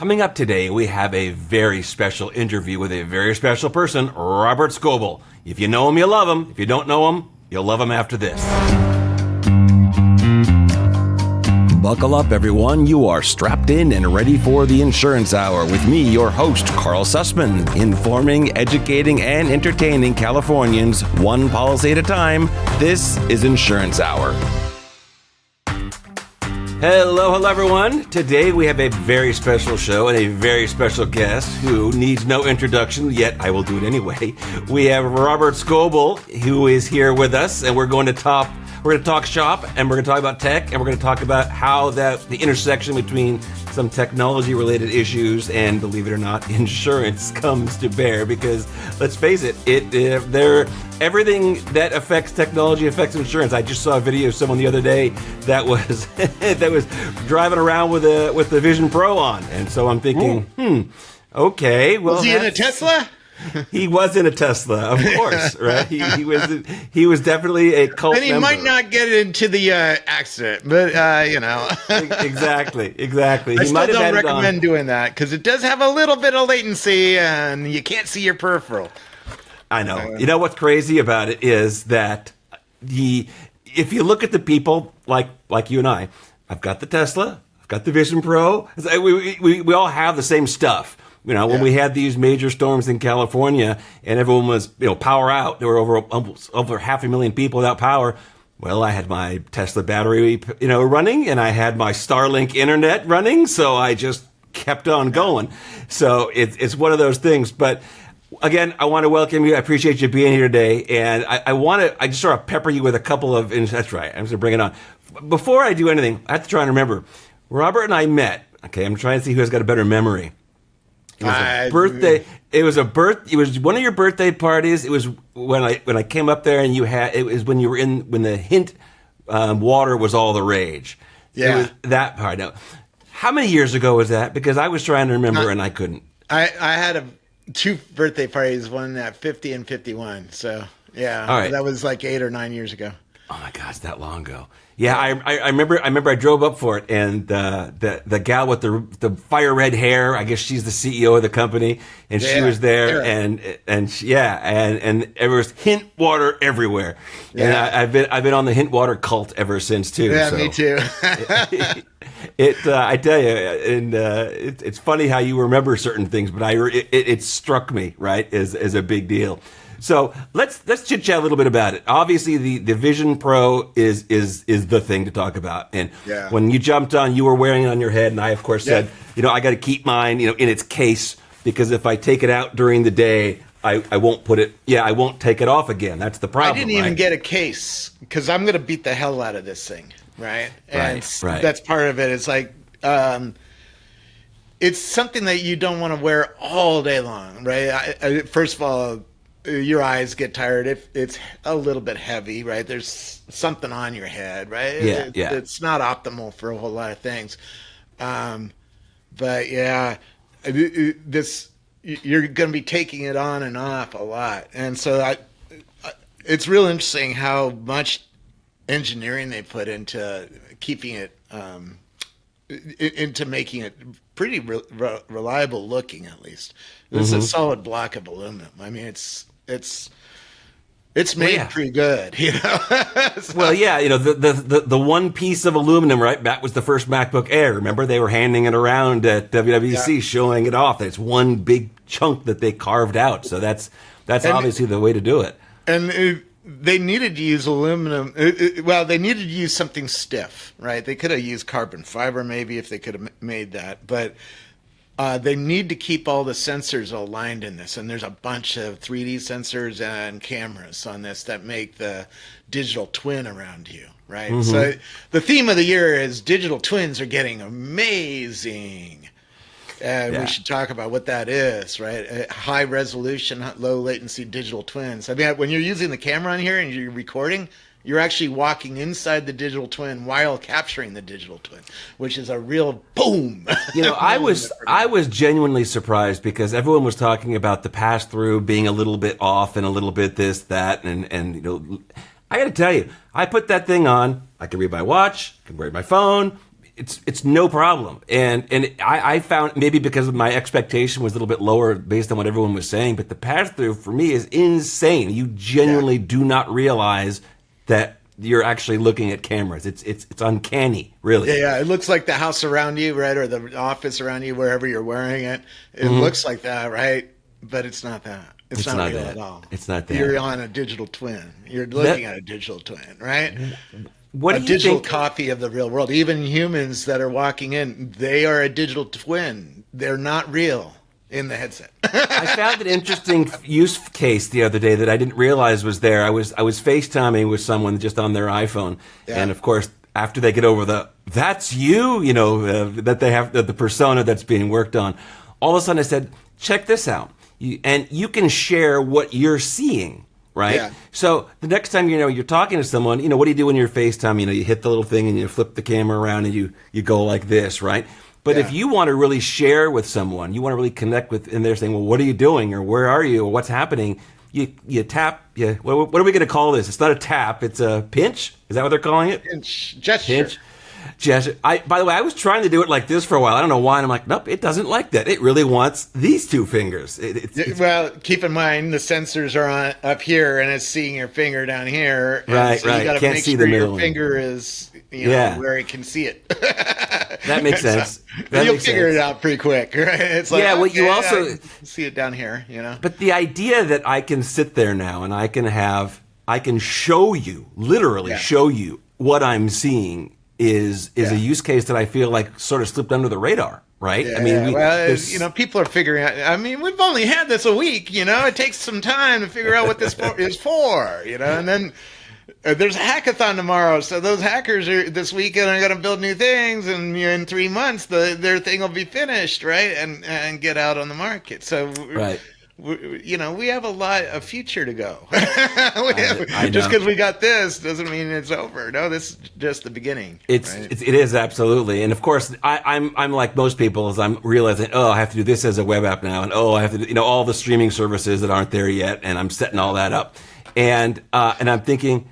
Coming up today, we have a very special interview with a very special person, Robert Scoble. If you know him, you'll love him. If you don't know him, you'll love him after this. Buckle up, everyone. You are strapped in and ready for the Insurance Hour with me, your host, Carl Sussman, informing, educating, and entertaining Californians one policy at a time. This is Insurance Hour. Hello, everyone. Today we have a very special show and a very special guest who needs no introduction, yet I will do it anyway. We have Robert Scoble, who is here with us, and we're going to talk shop, and we're going to talk about tech, and we're going to talk about how the intersection between some technology-related issues and, believe it or not, insurance comes to bear. Because let's face it, everything that affects technology affects insurance. I just saw a video of someone the other day that was driving around with the Vision Pro on, and so I'm thinking, okay, well, was he in a Tesla? He was in a Tesla, of course, right? He was definitely a cult member. And he might not get into the accident, but Exactly. I still don't recommend doing that because it does have a little bit of latency and you can't see your peripheral. I know. You know what's crazy about it is that if you look at the people like you and I've got the Tesla, I've got the Vision Pro. We all have the same stuff. You know, when we had these major storms in California and everyone was, power out, there were over 500,000 people without power. Well, I had my Tesla battery, running, and I had my Starlink internet running, so I just kept on going. So it's one of those things. But again, I want to welcome you. I appreciate you being here today, and I just sort of pepper you with a couple of. That's right. I'm just gonna bring it on. Before I do anything, I have to try and remember. Robert and I met. Okay, I'm trying to see who has got a better memory. It was a birthday. It was one of your birthday parties. It was when I came up there, and it was when you were when the hint water was all the rage. Yeah, it was that part. Now, how many years ago was that? Because I was trying to remember and I couldn't. I had two birthday parties, one at 50 and 51. So yeah, all right. That was like 8 or 9 years ago. Oh my gosh, that long ago. Yeah, I remember I drove up for it, and the gal with the fire red hair, I guess she's the CEO of the company, and she was there, and there was hint water everywhere. Yeah. And I've been on the hint water cult ever since too. Yeah, so. Me too. I tell you, and it's funny how you remember certain things, but it struck me, right, as a big deal. So let's chit chat a little bit about it. Obviously, the Vision Pro is the thing to talk about. And when you jumped on, you were wearing it on your head, and I of course said, I got to keep mine, in its case, because if I take it out during the day, I won't put it. Yeah, I won't take it off again. That's the problem. I didn't even get a case because I'm going to beat the hell out of this thing, right? And right. That's part of it. It's like it's something that you don't want to wear all day long, right? First of all, your eyes get tired if it's a little bit heavy, right? There's something on your head, right? It's not optimal for a whole lot of things. But yeah, you're going to be taking it on and off a lot. And so it's real interesting how much engineering they put into keeping it, into making it pretty reliable looking, at least. It's a solid block of aluminum. I mean, it's made pretty good, So. Well, yeah, the one piece of aluminum, right? That was the first MacBook Air. Remember, they were handing it around at WWDC, showing it off. It's one big chunk that they carved out. So that's obviously the way to do it. And they needed to use aluminum. They needed to use something stiff, right? They could have used carbon fiber maybe if they could have made that, but. They need to keep all the sensors aligned in this, and there's a bunch of 3D sensors and cameras on this that make the digital twin around you, right? Mm-hmm. So the theme of the year is digital twins are getting amazing. We should talk about what that is, right? High resolution, low latency digital twins. I mean, when you're using the camera on here and you're recording, you're actually walking inside the digital twin while capturing the digital twin, which is a real boom. I was genuinely surprised because everyone was talking about the pass-through being a little bit off and a little bit this, that, and I got to tell you, I put that thing on. I can read my watch, I can read my phone. it's no problem. And I found, maybe because my expectation was a little bit lower based on what everyone was saying, but the pass-through for me is insane. You genuinely do not realize that you're actually looking at cameras. It's uncanny, really. Yeah. It looks like the house around you, right, or the office around you, wherever you're wearing it. It looks like that, right? But it's not that. It's not real that. at all. It's not that. You're on a digital twin. You're looking at a digital twin, right? What a do you digital think? copy of the real world. Even humans that are walking in, they are a digital twin. They're not real in the headset. I found an interesting use case the other day that I didn't realize was there. I was FaceTiming with someone just on their iPhone, and of course, after they get over that's you, that they have the persona that's being worked on, all of a sudden I said, check this out. And you can share what you're seeing, right? Yeah. So the next time you're talking to someone, what do you do when you're FaceTime? You hit the little thing and you flip the camera around and you go like this, right? But if you want to really share with someone, you want to really connect with, and they're saying, well, what are you doing, or where are you, or what's happening? You tap. What are we going to call this? It's not a tap. It's a pinch. Is that what they're calling it? Pinch gesture. Pinch. Gesture. By the way, I was trying to do it like this for a while. I don't know why. And I'm like, nope, it doesn't like that. It really wants these two fingers. Well, keep in mind the sensors are on up here, and it's seeing your finger down here. Right, so right. You got to Can't make see sure the your middle one. finger is where it can see it. That makes sense. You'll figure it out pretty quick, right? It's like, well, you also I can see it down here, But the idea that I can sit there now and I can show you, literally show you what I'm seeing is a use case that I feel like sort of slipped under the radar, right? Yeah, I mean, people are figuring out. I mean, we've only had this a week, It takes some time to figure out what this is for, And then there's a hackathon tomorrow, so those hackers are this weekend are going to build new things, and in 3 months their thing will be finished, right? And get out on the market. So right. We have a lot of future to go. I just because we got this doesn't mean it's over. No, this is just the beginning. It is absolutely, and of course, I'm like most people, as I'm realizing, I have to do this as a web app now, and I have to do all the streaming services that aren't there yet, and I'm setting all that up, and I'm thinking,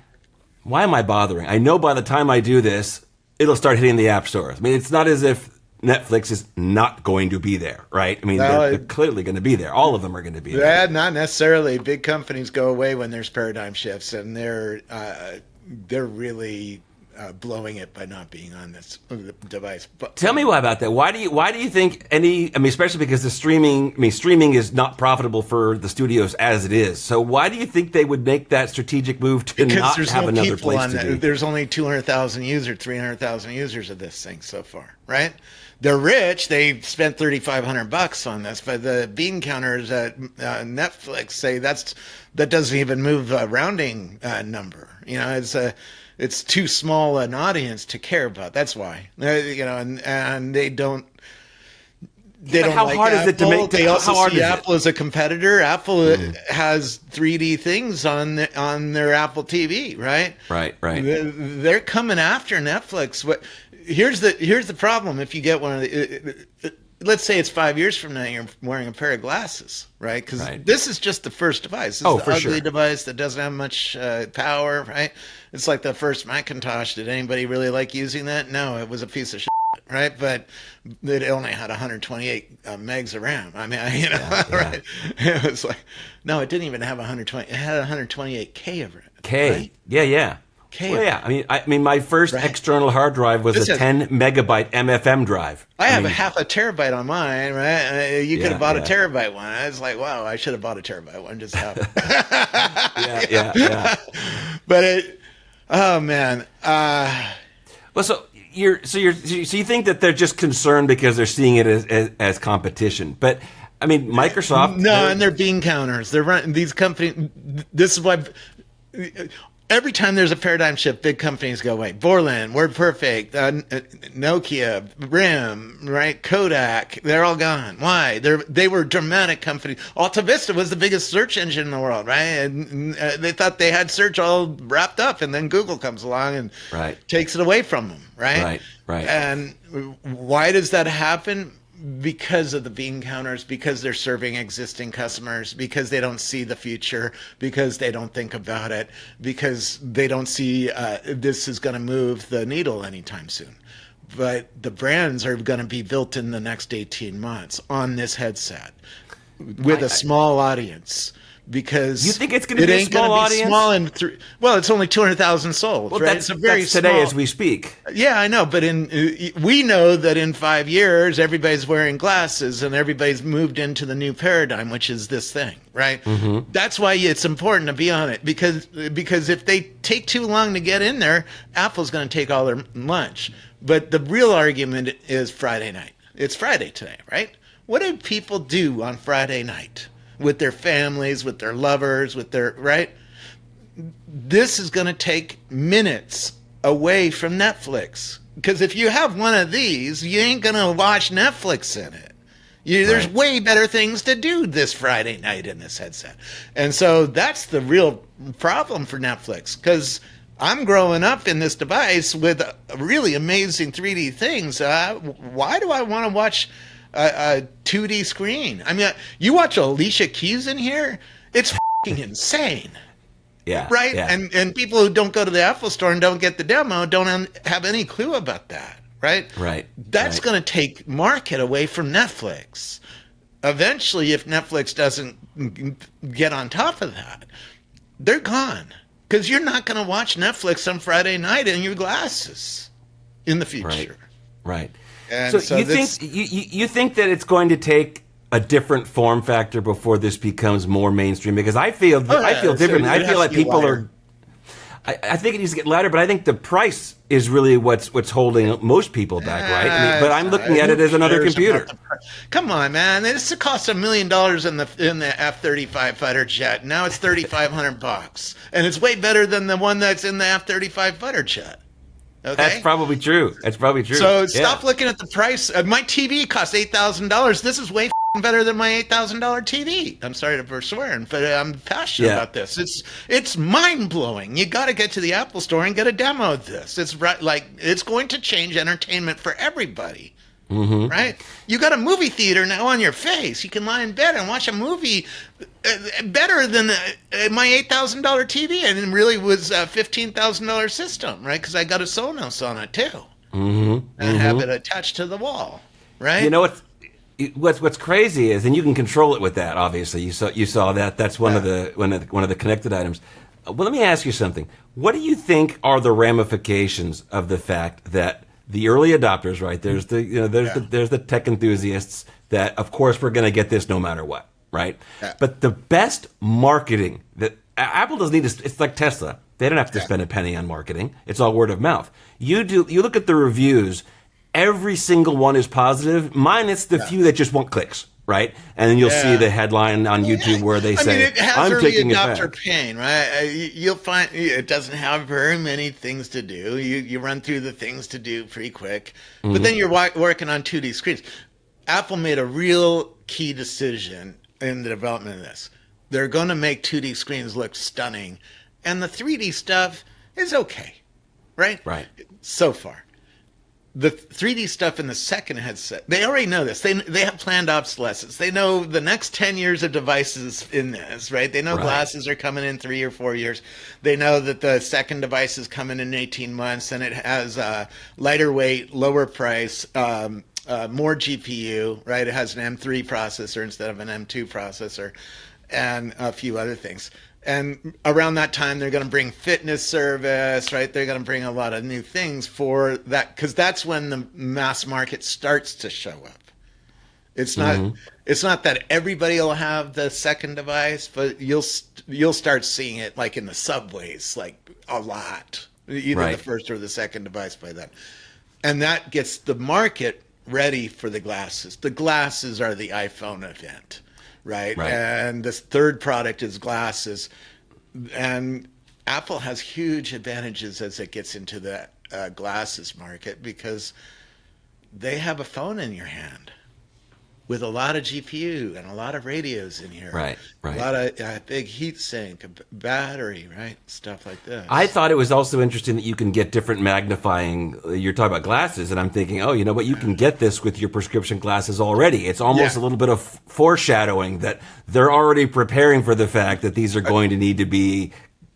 why am I bothering? I know by the time I do this, it'll start hitting the app stores. I mean, it's not as if Netflix is not going to be there, right? I mean, they're clearly going to be there. All of them are going to be there. Yeah, not necessarily. Big companies go away when there's paradigm shifts, and they're really blowing it by not being on this device. But tell me why about that. Why do you think especially because streaming is not profitable for the studios as it is. So why do you think they would make that strategic move to not have another place to be? There's only 200,000 users, 300,000 users of this thing so far, right? They're rich. They spent $3,500 on this, but the bean counters at Netflix say that doesn't even move a rounding number. It's too small an audience to care about. That's why, and they don't. They don't. How like hard Apple. is it to make? They also how hard see is Apple as a competitor. Apple has 3D things on their Apple TV, right? Right. They're coming after Netflix. Here's the problem. If you get one of the, let's say it's 5 years from now, you're wearing a pair of glasses, right? Because this is just the first device. This is the ugly device that doesn't have much power, right? It's like the first Macintosh. Did anybody really like using that? No, it was a piece of shit, right? But it only had 128 megs of RAM. I mean, right? It was like, no, it didn't even have 120. It had 128K of RAM. Right? Yeah. Well, I mean, my first external hard drive was a 10 megabyte MFM drive. I have half a terabyte on mine, right? You could have bought a terabyte one. I was like, wow, I should have bought a terabyte one. Just have it. Yeah. But oh man. Well, so you think that they're just concerned because they're seeing it as competition, but I mean, Microsoft. No, and they're bean counters. They're running these companies. This is why. Every time there's a paradigm shift, big companies go away. Borland, WordPerfect, Nokia, RIM, right? Kodak, they're all gone. Why? They were dramatic companies. Alta Vista was the biggest search engine in the world, right? And they thought they had search all wrapped up, and then Google comes along and takes it away from them, right? Right. And why does that happen? Because of the bean counters, because they're serving existing customers, because they don't see the future, because they don't think about it, because they don't see this is going to move the needle anytime soon. but the brands are going to be built in the next 18 months on this headset with a small audience. Because you think it's going to be a small audience? Small well, it's only 200,000 sold, right? It's a very that's today as we speak. Yeah, I know, but we know that in 5 years everybody's wearing glasses and everybody's moved into the new paradigm, which is this thing, right? Mm-hmm. That's why it's important to be on it because if they take too long to get in there, Apple's going to take all their lunch. But the real argument is Friday night. It's Friday today, right? What do people do on Friday night? With their families, with their lovers, with their, right? This is going to take minutes away from Netflix. Because if you have one of these, you ain't going to watch Netflix in it. There's way better things to do this Friday night in this headset. And so that's the real problem for Netflix. Because I'm growing up in this device with really amazing 3D things. Why do I want to watch a 2D screen? I mean, you watch Alicia Keys in here, it's fucking insane. Yeah. Right? Yeah. And people who don't go to the Apple store and don't get the demo don't have any clue about that. Right? Right. That's going to take market away from Netflix. Eventually, if Netflix doesn't get on top of that, they're gone. Because you're not going to watch Netflix on Friday night in your glasses in the future. Right. And so you think that it's going to take a different form factor before this becomes more mainstream? Because I feel differently. I feel like people are. I think it needs to get lighter, but I think the price is really what's holding most people back, right? I mean, but I'm looking at it as another computer. Come on, man! This costs $1 million in the F-35 fighter jet. Now it's $3,500, and it's way better than the one that's in the F-35 fighter jet. Okay? That's probably true. So stop looking at the price. My TV costs $8,000. This is way better than my $8,000 TV. I'm sorry for swearing, but I'm passionate about this. It's mind blowing. You got to get to the Apple store and get a demo of this. It's it's going to change entertainment for everybody. Mm-hmm. Right? You got a movie theater now on your face. You can lie in bed and watch a movie better than my $8,000 TV, and it really was a $15,000 system, right? Because I got a Sonos on it too, and have it attached to the wall, right? You know what's crazy is, and you can control it with that. Obviously, you saw that. That's one of the connected items. Well, let me ask you something. What do you think are the ramifications of the fact that the early adopters, right? There's the tech enthusiasts that, of course, we're going to get this no matter what, right? Yeah. But the best marketing that Apple doesn't need to, it's like Tesla. They don't have to spend a penny on marketing. It's all word of mouth. You look at the reviews, every single one is positive, minus the few that just want clicks, right? And then you'll see the headline on YouTube where they say, it has I'm early taking adopter it back. pain, right? You'll find it doesn't have very many things to do. You run through the things to do pretty quick, but then you're working on 2D screens. Apple made a real key decision in the development of this. They're going to make 2D screens look stunning, and the 3D stuff is okay, right? Right. So far. The 3D stuff in the second headset, they already know this. They have planned obsolescence. They know the next 10 years of devices in this, right? They know glasses are coming in 3 or 4 years. They know that the second device is coming in 18 months, and it has lighter weight, lower price, more GPU, right? It has an M3 processor instead of an M2 processor, and a few other things. And around that time, they're going to bring fitness service, right? They're going to bring a lot of new things for that, because that's when the mass market starts to show up. It's not it's not that everybody will have the second device, but you'll start seeing it like in the subways, like a lot, either the first or the second device by then. And that gets the market ready for the glasses. The glasses are the iPhone event. Right. And this third product is glasses. And Apple has huge advantages as it gets into the glasses market because they have a phone in your hand with a lot of GPU and a lot of radios in here. Right. A lot of big heat sink, battery, right? Stuff like this. I thought it was also interesting that you can get different magnifying. You're talking about glasses, and I'm thinking, oh, you know what? You can get this with your prescription glasses already. It's almost a little bit of foreshadowing that they're already preparing for the fact that these are going to need to be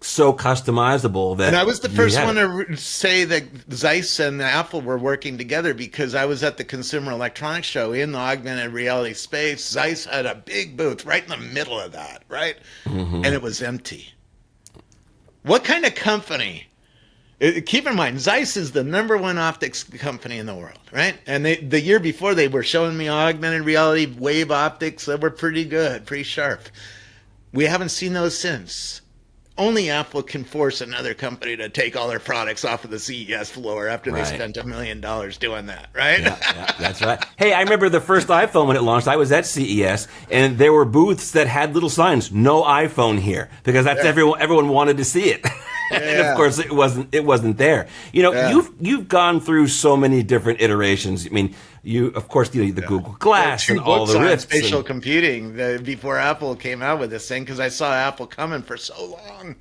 so customizable that. And I was the first one it. to say that Zeiss and Apple were working together, because I was at the Consumer Electronics Show in the augmented reality space. Zeiss had a big booth right in the middle of that, right? And it was empty. What kind of company? Keep in mind, Zeiss is the #1 optics company in the world, right? And the year before, they were showing me augmented reality wave optics that were pretty good, pretty sharp. We haven't seen those since. Only Apple can force another company to take all their products off of the CES floor after they spent $1 million doing that, right? Yeah, that's right. Hey, I remember the first iPhone when it launched. I was at CES, and there were booths that had little signs, "No iPhone here," because that's everyone wanted to see it. And of course, it wasn't there. You know, you've gone through so many different iterations. I mean, of course, the Google Glass and all the rifts. Spatial computing before Apple came out with this thing, because I saw Apple coming for so long.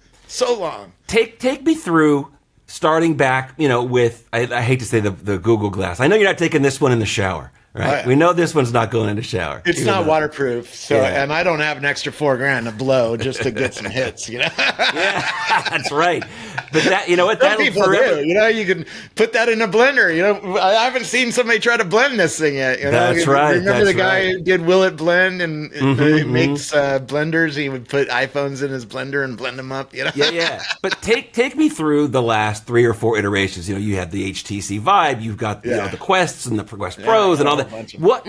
Take me through starting back. With I hate to say the Google Glass. I know you're not taking this one in the shower. Right. We know this one's not going in the shower. It's not waterproof, so and I don't have an extra $4,000 to blow just to get some hits, Yeah, that's right. But that, what Some that'll people forever. do. You can put that in a blender. I haven't seen somebody try to blend this thing yet. That's right. Remember the guy who did Will It Blend, and he makes blenders. He would put iPhones in his blender and blend them up. Yeah. But take me through the last 3 or 4 iterations. You had the HTC Vive. You've got the Quests and the Quest Pros and all that. What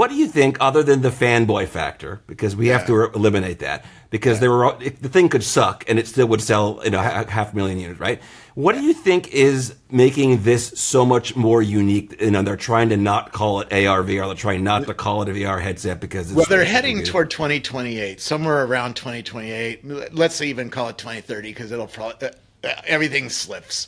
do you think, other than the fanboy factor, because we have to eliminate that, because the thing could suck and it still would sell 500,000 units, right? What do you think is making this so much more unique? They're trying to not call it AR, VR. They're trying not to call it a VR headset because they're heading toward 2028, somewhere around 2028. Let's even call it 2030, because it'll probably... everything slips,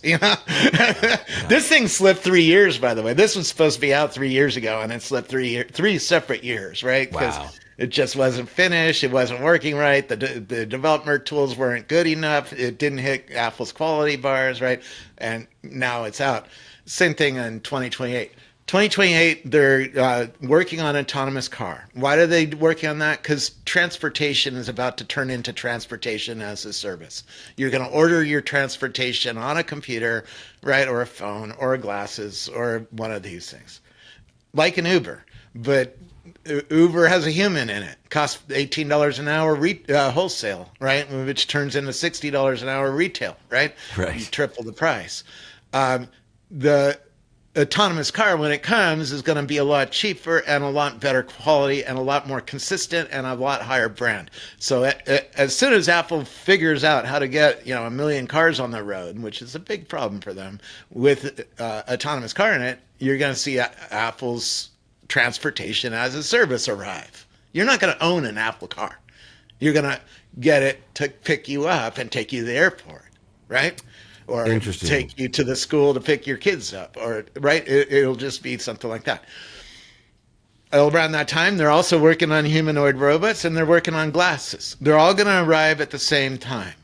This thing slipped 3 years, by the way. This was supposed to be out 3 years ago, and it slipped 3 separate years, right? Because it just wasn't finished. It wasn't working right. The development tools weren't good enough. It didn't hit Apple's quality bars, right? And now it's out. Same thing in 2028. 2028, they're working on autonomous car. Why are they working on that? Because transportation is about to turn into transportation as a service. You're going to order your transportation on a computer, right, or a phone, or glasses, or one of these things, like an Uber. But Uber has a human in it. Costs $18 an hour wholesale, right, which turns into $60 an hour retail, right? You triple the price. The autonomous car, when it comes, is going to be a lot cheaper and a lot better quality and a lot more consistent and a lot higher brand. So as soon as Apple figures out how to get 1 million cars on the road, which is a big problem for them, with autonomous car in it, you're going to see Apple's transportation as a service arrive. You're not going to own an Apple car. You're going to get it to pick you up and take you to the airport, right? Or take you to the school to pick your kids up, or right? It'll just be something like that. Around that time, they're also working on humanoid robots, and they're working on glasses. They're all going to arrive at the same time.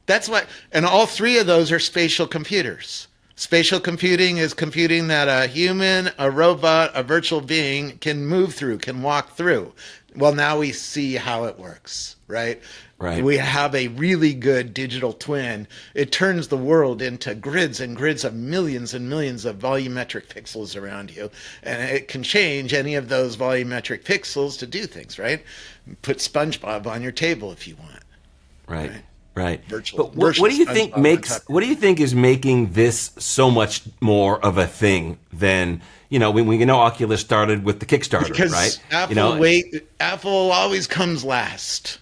That's why, and all 3 of those are spatial computers. Spatial computing is computing that a human, a robot, a virtual being can move through, can walk through. Well, now we see how it works, right? We have a really good digital twin. It turns the world into grids and grids of millions and millions of volumetric pixels around you. And it can change any of those volumetric pixels to do things, right? Put SpongeBob on your table if you want. Right. But what do you think is making this so much more of a thing than, we know Oculus started with the Kickstarter, because right? Apple always comes last.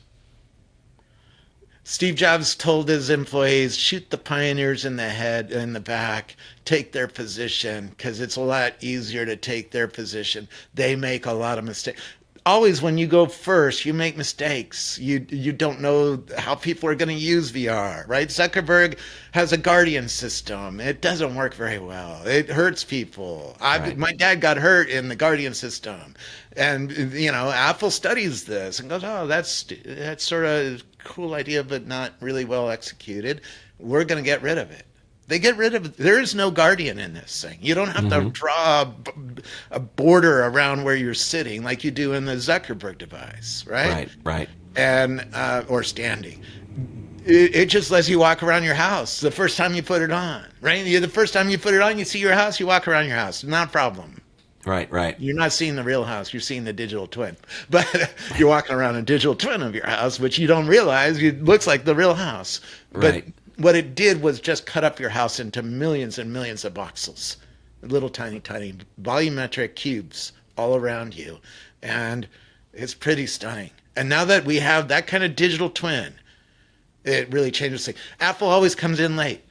Steve Jobs told his employees, shoot the pioneers in the head, in the back, take their position, because it's a lot easier to take their position. They make a lot of mistakes. Always when you go first, you make mistakes. You don't know how people are going to use VR, right? Zuckerberg has a Guardian system. It doesn't work very well. It hurts people. My dad got hurt in the Guardian system. And, Apple studies this and goes, oh, that's sort of a cool idea, but not really well executed. We're going to get rid of it. They get rid of it. There is no Guardian in this thing. You don't have to draw a border around where you're sitting like you do in the Zuckerberg device, right? Right. And or standing. It just lets you walk around your house the first time you put it on, right? The first time you put it on, you see your house, you walk around your house. Not a problem. Right. You're not seeing the real house. You're seeing the digital twin. But you're walking around a digital twin of your house, which you don't realize it looks like the real house. Right. But what it did was just cut up your house into millions and millions of voxels, little tiny volumetric cubes all around you. And it's pretty stunning. And now that we have that kind of digital twin, it really changes things. Apple always comes in late.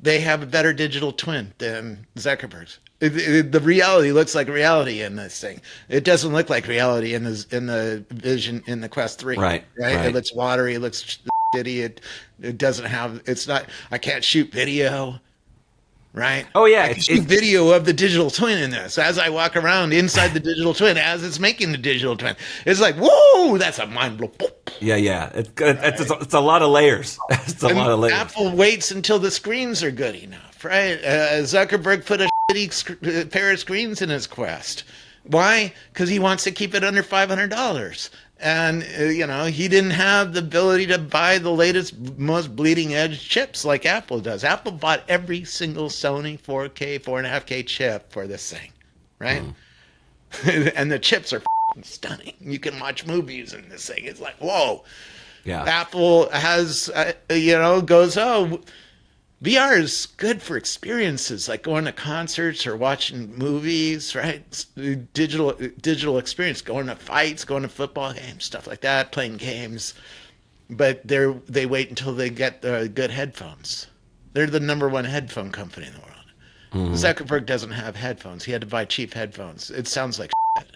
They have a better digital twin than Zuckerberg's. The reality looks like reality in this thing. It doesn't look like reality in the Vision, in the Quest 3. Right. It looks watery. It looks shitty. It doesn't have. It's not. I can't shoot video. Right. Oh yeah, I can shoot video of the digital twin in this as I walk around inside the digital twin as it's making the digital twin. It's like, whoa, that's a mind blow. Yeah. It's a lot of layers. It's a lot of layers. Apple waits until the screens are good enough, right? Zuckerberg put a shitty pair of screens in his Quest. Why? Because he wants to keep it under $500. And, he didn't have the ability to buy the latest, most bleeding edge chips like Apple does. Apple bought every single Sony 4K, 4.5K chip for this thing, right? And the chips are stunning. You can watch movies in this thing. It's like, whoa. Yeah. Apple has, goes, VR is good for experiences like going to concerts or watching movies, right? Digital experience, going to fights, going to football games, stuff like that, playing games. But they wait until they get the good headphones. They're the number one headphone company in the world. Zuckerberg doesn't have headphones. He had to buy cheap headphones. It sounds like shit.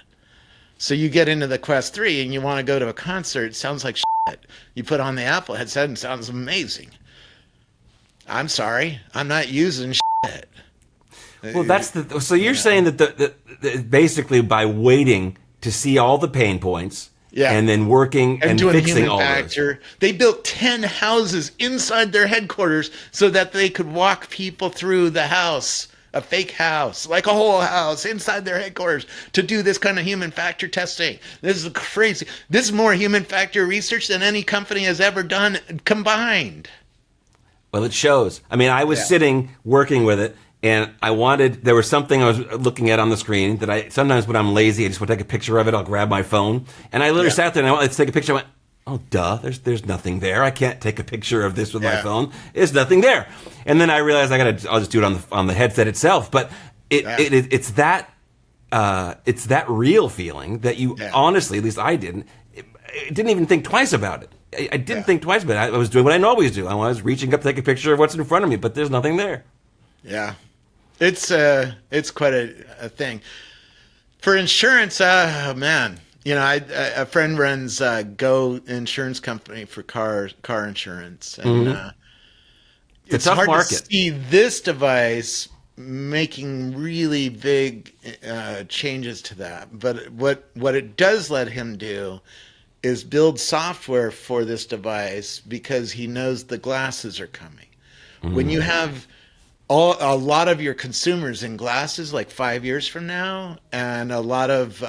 So you get into the Quest 3 and you want to go to a concert, it sounds like shit. You put on the Apple headset and it sounds amazing. I'm sorry, I'm not using shit. Well, so you're saying that basically by waiting to see all the pain points, and then working and fixing all those. They built 10 houses inside their headquarters so that they could walk people through the house, a fake house, like a whole house inside their headquarters to do this kind of human factor testing. This is crazy. This is more human factor research than any company has ever done combined. Well, it shows. I mean, I was sitting working with it, and there was something I was looking at on the screen that sometimes when I'm lazy, I just want to take a picture of it. I'll grab my phone. And I literally sat there and I wanted to take a picture. I went, oh, duh, there's nothing there. I can't take a picture of this with my phone. There's nothing there. And then I realized I'll just do it on the headset itself. But it's that real feeling that you honestly, at least I didn't even think twice about it. I didn't think twice about it. I was doing what I always do. I was reaching up to take a picture of what's in front of me, but there's nothing there. Yeah. It's quite a thing. For insurance, man, a friend runs Go insurance company for car insurance. And it's a tough hard market. to see this device making really big changes to that. But what it does let him do is build software for this device because he knows the glasses are coming. When you have a lot of your consumers in glasses like 5 years from now and a lot of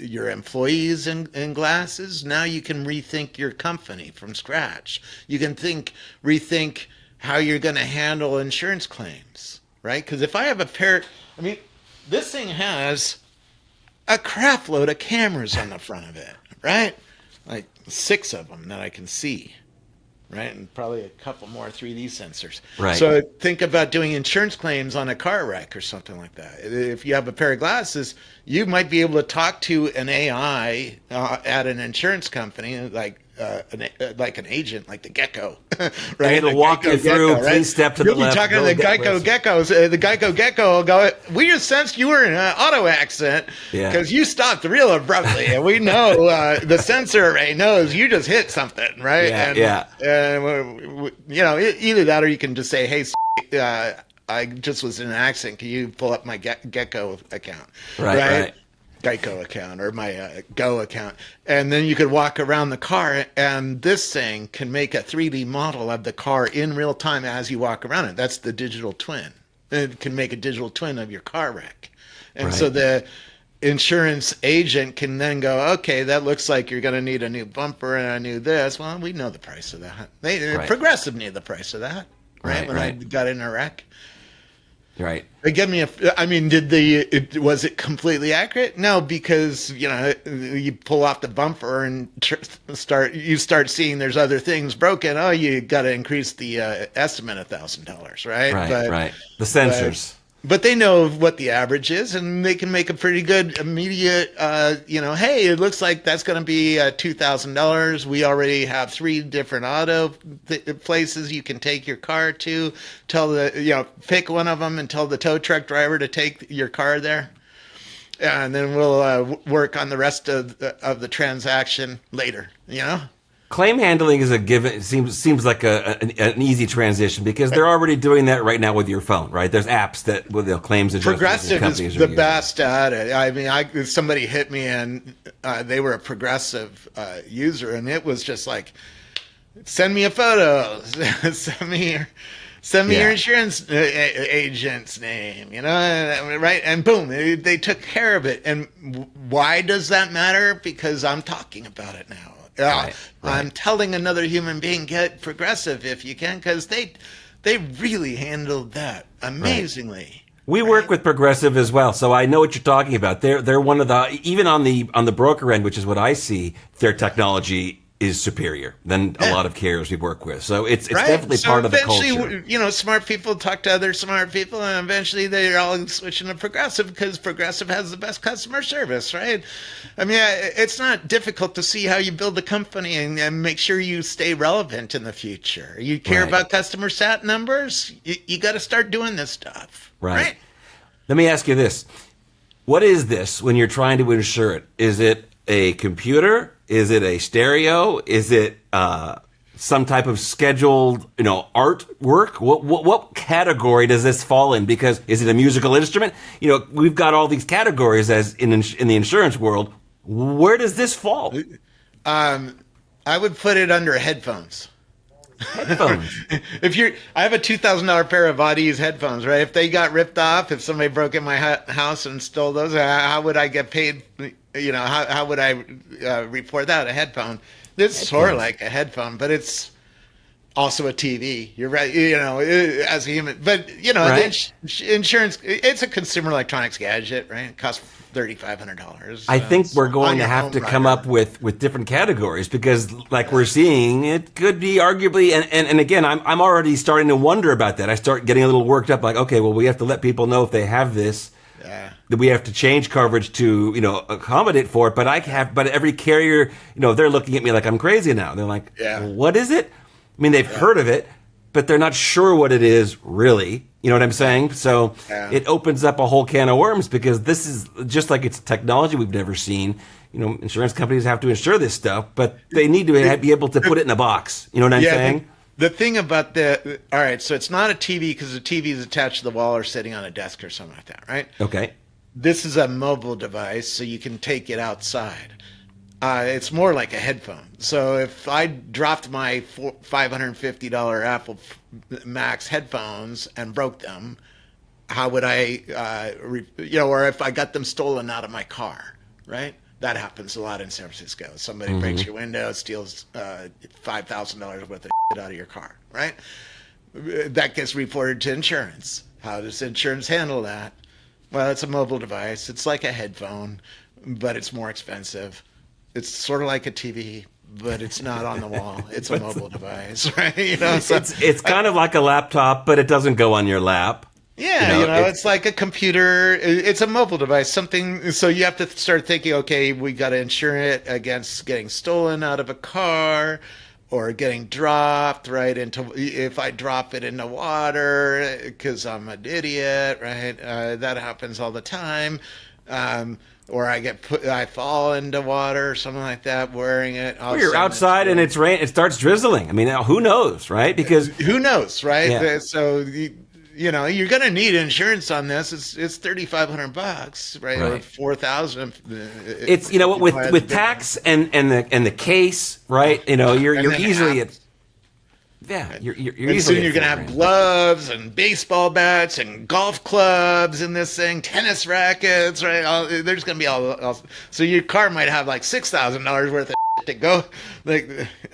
your employees in glasses, now you can rethink your company from scratch. You can rethink how you're going to handle insurance claims, right? Because if I have this thing has a crap load of cameras on the front of it, right? Like 6 of them that I can see, right? And probably a couple more 3D sensors. Right. So think about doing insurance claims on a car wreck or something like that. If you have a pair of glasses, you might be able to talk to an AI at an insurance company, like an agent, like the Gecko, right? It'll walk you through. Gecko, please step to the left. You'll be talking to the Geico Geckos. The Geico Gecko will go, we just sensed you were in an auto accident because you stopped real abruptly, and we know the sensor array knows you just hit something, right? Either that or you can just say, hey, I just was in an accident. Can you pull up my Gecko account? Right. Geico account or my Go account. And then you could walk around the car and this thing can make a 3D model of the car in real time as you walk around it. That's the digital twin. It can make a digital twin of your car wreck. And so insurance agent can then go, okay, that looks like you're going to need a new bumper and a new this. Well, we know the price of that. Progressive knew the price of that, right? When I got in a wreck. Right. They give me was it completely accurate? No, because you pull off the bumper and start seeing there's other things broken. Oh, you got to increase the estimate $1,000, right? Right. The sensors. But they know what the average is, and they can make a pretty good immediate, hey, it looks like that's going to be $2,000. We already have 3 different auto places you can take your car to. Pick one of them and tell the tow truck driver to take your car there. And then we'll work on the rest of the transaction later, Claim handling is a given. It seems like an easy transition because they're already doing that right now with your phone, right? There's apps that with claims adjusters. Progressive is the best at it. I mean, somebody hit me and they were a Progressive user, and it was just like, send me a photo, send me your insurance agent's name, right? And boom, they took care of it. And why does that matter? Because I'm talking about it now. Right. I'm telling another human being, get Progressive if you can, because they really handled that amazingly. Right. We work with Progressive as well, so I know what you're talking about. They're one of the, even on the broker end, which is what I see, their technology is superior than a lot of carriers we work with. So it's definitely part of the culture. Eventually, smart people talk to other smart people, and eventually they're all switching to Progressive because Progressive has the best customer service, right? I mean, it's not difficult to see how you build a company and make sure you stay relevant in the future. You care about customer sat numbers? You got to start doing this stuff. Right. Let me ask you this. What is this when you're trying to insure it? Is it a computer? Is it a stereo? Is it some type of scheduled, artwork? What category does this fall in? Because is it a musical instrument? We've got all these categories as in the insurance world. Where does this fall? I would put it under headphones. Headphones. I have a $2,000 pair of Audi's headphones, right? If they got ripped off, if somebody broke in my house and stole those, how would I get paid? How would I report that? A headphone. It's sort of like a headphone, but it's also a TV. You're right. As a human, but the insurance. It's a consumer electronics gadget, right? It costs $3,500. I think we're going to have to come up with different categories because, like we're seeing, it could be arguably. And again, I'm already starting to wonder about that. I start getting a little worked up. Like, okay, well, we have to let people know if they have this. That we have to change coverage to, accommodate for it. But every carrier, they're looking at me like I'm crazy now. They're like, what is it? I mean, they've heard of it, but they're not sure what it is really. You know what I'm saying? So it opens up a whole can of worms because this is just like it's technology we've never seen. Insurance companies have to insure this stuff, but they need to be able to put it in a box. You know what I'm saying? The thing about all right, so it's not a TV because the TV is attached to the wall or sitting on a desk or something like that, right? Okay. This is a mobile device, so you can take it outside. It's more like a headphone. So if I dropped my $550 Apple Max headphones and broke them, how would I, or if I got them stolen out of my car, right? That happens a lot in San Francisco. Somebody breaks your window, steals $5,000 worth of shit out of your car, right? That gets reported to insurance. How does insurance handle that? Well, it's a mobile device. It's like a headphone, but it's more expensive. It's sort of like a TV, but it's not on the wall. It's a mobile device, right? It's kind of like a laptop, but it doesn't go on your lap. Yeah, it's like a computer. It's a mobile device, something. So you have to start thinking, okay, we got to insure it against getting stolen out of a car or getting dropped right into, if I drop it in the water because I'm an idiot, right? That happens all the time. Or I fall into water or something like that wearing it. Or you're outside and it's rain. It starts drizzling. I mean, who knows, right? Because who knows, right? Yeah. So you're going to need insurance on this. It's $3,500, right? Or $4,000. It's with tax and the case, right? You're easily at Yeah, you're And soon easily you're at going to 4 have grand. gloves and baseball bats and golf clubs in this thing, tennis rackets, right? There's going to be all. So your car might have like $6,000 worth of to go, like,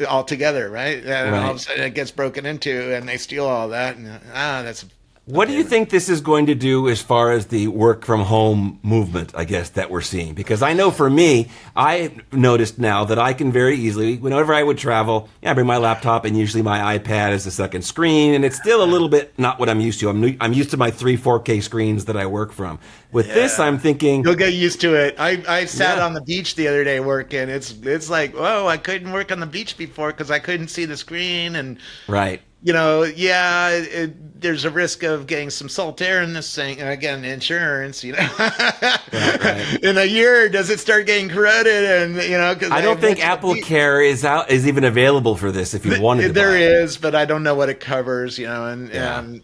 all together, right? And all of a sudden it gets broken into, and they steal all that. And that's. What do you think this is going to do as far as the work from home movement, I guess, that we're seeing? Because I know for me, I noticed now that I can very easily, whenever I would travel, I bring my laptop and usually my iPad as a second screen, and it's still a little bit not what I'm used to. I'm used to my 4K screens that I work from. With this, I'm thinking... You'll get used to it. I sat on the beach the other day working. It's like, whoa, I couldn't work on the beach before because I couldn't see the screen. And Right. There's a risk of getting some salt air in this thing. And again, insurance, Right. In a year, does it start getting corroded? And, because I don't think Apple Care is even available for this if you wanted to There buy it. is, but I don't know what it covers, and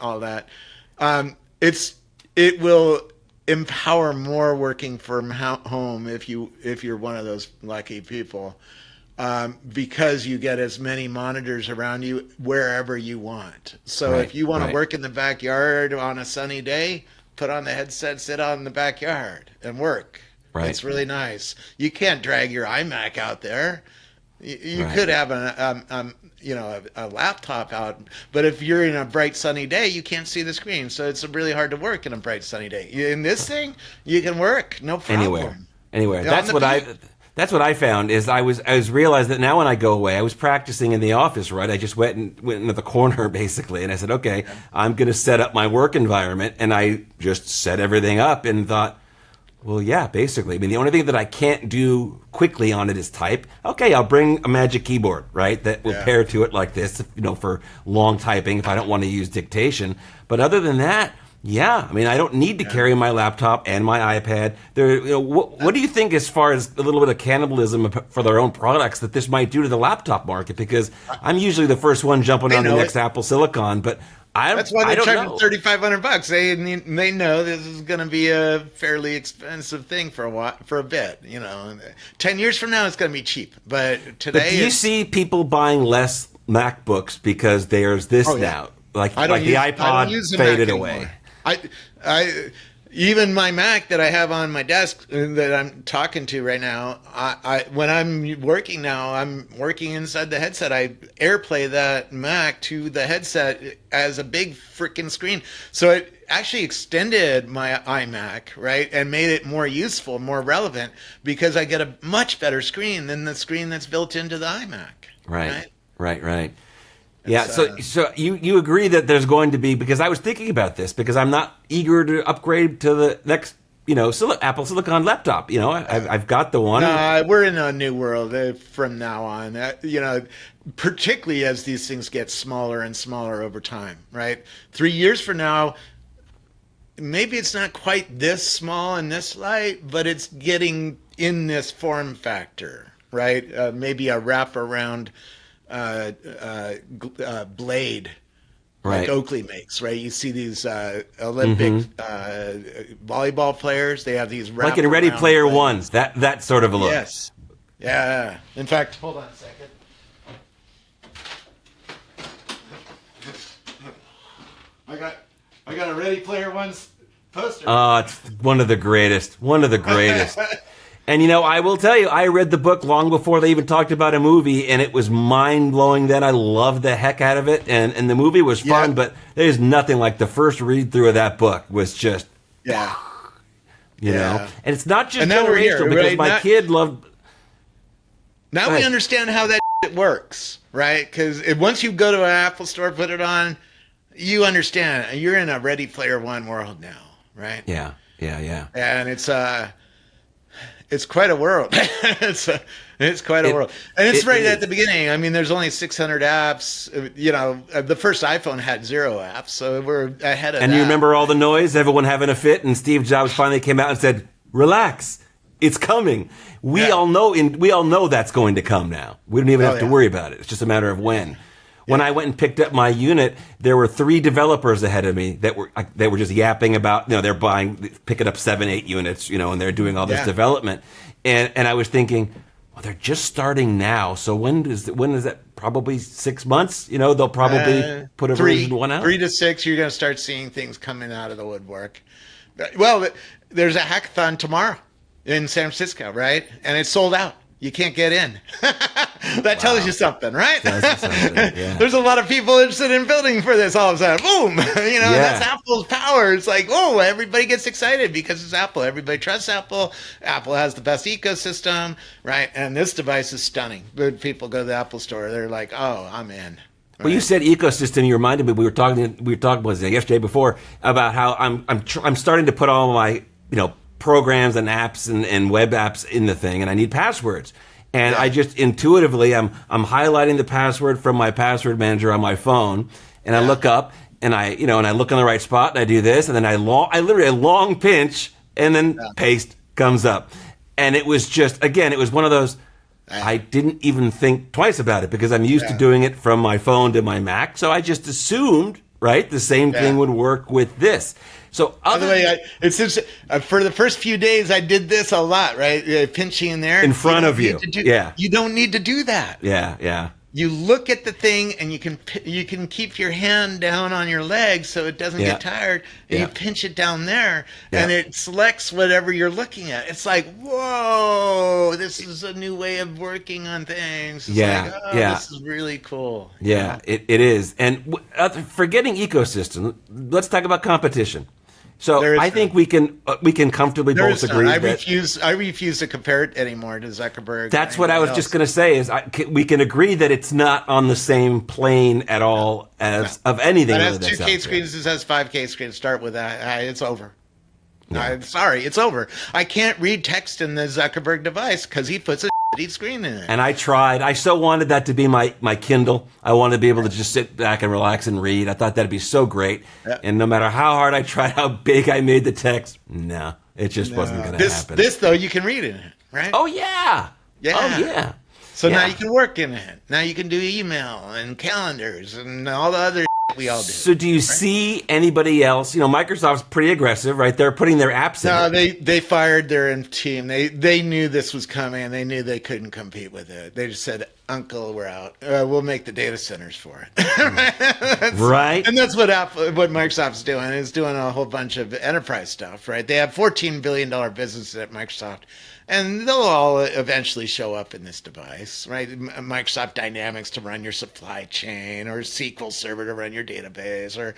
all that. It will empower more working from home if you're one of those lucky people. Because you get as many monitors around you wherever you want. So if you want to work in the backyard on a sunny day, put on the headset, sit out in the backyard and work. Right. It's really nice. You can't drag your iMac out there. You could have a laptop out, but if you're in a bright sunny day, you can't see the screen. So it's really hard to work in a bright sunny day. In this thing, you can work, no problem. Anywhere. That's what I found is I was realized that now when I go away, I was practicing in the office, right? I just went into the corner basically, and I said, okay, I'm going to set up my work environment, and I just set everything up and thought, well, yeah, basically. I mean, the only thing that I can't do quickly on it is type. Okay, I'll bring a magic keyboard, right? That will pair to it like this, for long typing if I don't want to use dictation. But other than that, yeah, I mean, I don't need to carry my laptop and my iPad. What do you think as far as a little bit of cannibalism for their own products that this might do to the laptop market? Because I'm usually the first one jumping on the next Apple Silicon, but that's why they're charging $3,500. They know this is going to be a fairly expensive thing for a bit. 10 years from now, it's going to be cheap. But today, do you see people buying less MacBooks because there's this now? Like the iPod faded away. I even my Mac that I have on my desk that I'm talking to right now, when I'm working now, I'm working inside the headset. I AirPlay that Mac to the headset as a big freaking screen. So it actually extended my iMac, right, and made it more useful, more relevant, because I get a much better screen than the screen that's built into the iMac. Right. Yeah, so you agree that there's going to be, because I was thinking about this, because I'm not eager to upgrade to the next, Apple Silicon laptop. I've got the one. We're in a new world from now on, particularly as these things get smaller and smaller over time, right? 3 years from now, maybe it's not quite this small and this light, but it's getting in this form factor, right? Maybe a wraparound blade, like Oakley makes, right? You see these Olympic volleyball players; they have these like in Ready Player One. That sort of a look. Yes, yeah. In fact, hold on a second. I got a Ready Player One poster. Oh, it's one of the greatest. And I will tell you, I read the book long before they even talked about a movie, and it was mind-blowing then. I loved the heck out of it, and the movie was fun, but there's nothing like the first read-through of that book was just, you know? And it's not just generational, because my kid loved... Now we understand how that works, right? Because once you go to an Apple store, put it on, you understand. You're in a Ready Player One world now, right? Yeah. And it's quite a world. It's quite a world. And it's right at the beginning. I mean, there's only 600 apps. The first iPhone had 0 apps, so we're ahead of that. And you remember all the noise, everyone having a fit, and Steve Jobs finally came out and said, relax, it's coming. We all know that's going to come now. We don't even have to worry about it. It's just a matter of when. When I went and picked up my unit, there were 3 developers ahead of me that were just yapping about, they're picking up 7-8 units, and they're doing all this development. And I was thinking, well, they're just starting now. So when does that probably 6 months. They'll probably put a version 1 out. 3 to 6, you're going to start seeing things coming out of the woodwork. Well, there's a hackathon tomorrow in San Francisco, right? And it's sold out. You can't get in. That tells you something, right? Yeah. There's a lot of people interested in building for this all of a sudden. Boom! That's Apple's power. It's like, oh, everybody gets excited because it's Apple. Everybody trusts Apple. Apple has the best ecosystem, right? And this device is stunning. But people go to the Apple store. They're like, oh, I'm in. Right? Well, you said ecosystem. You reminded me. We were talking was it yesterday before about how I'm starting to put all my programs and apps and web apps in the thing, and I need passwords. And I just intuitively, I'm highlighting the password from my password manager on my phone, and I look up and I look in the right spot and I do this, and then I literally long pinch and then paste comes up. And it was just, again, it was one of those, I didn't even think twice about it because I'm used to doing it from my phone to my Mac. So I just assumed, right, the same thing would work with this. So, by the way, it's just, for the first few days, I did this a lot, right? Pinching in there in front of you. You don't need to do that. Yeah. You look at the thing, and you can keep your hand down on your leg so it doesn't get tired, and you pinch it down there, and it selects whatever you're looking at. It's like, whoa, this is a new way of working on things. It's like, this is really cool. Yeah, it is. And forgetting ecosystem, let's talk about competition. So I think we can comfortably both agree. I refuse to compare it anymore to Zuckerberg. That's what I was just going to say. Is we can agree that it's not on the same plane at all as of anything. It has 2K screens. It has 5K screens. Start with that. It's over. No. I'm sorry, it's over. I can't read text in the Zuckerberg device because he puts a shitty screen in it. And I tried. I so wanted that to be my Kindle. I wanted to be able to just sit back and relax and read. I thought that'd be so great. Yep. And no matter how hard I tried, how big I made the text, no, it just wasn't going to happen. This, though, you can read in it, right? Oh, yeah. Oh, yeah. So now you can work in it. Now you can do email and calendars and all the other we all do. So do you see anybody else? Microsoft's pretty aggressive, right? They're putting their apps in. No, they fired their team. They knew this was coming, and they knew they couldn't compete with it. They just said, "Uncle, we're out. We'll make the data centers for it." Right. And that's what Microsoft's doing. Is doing a whole bunch of enterprise stuff, right? They have $14 billion business at Microsoft. And they'll all eventually show up in this device, right? Microsoft Dynamics to run your supply chain, or SQL Server to run your database, or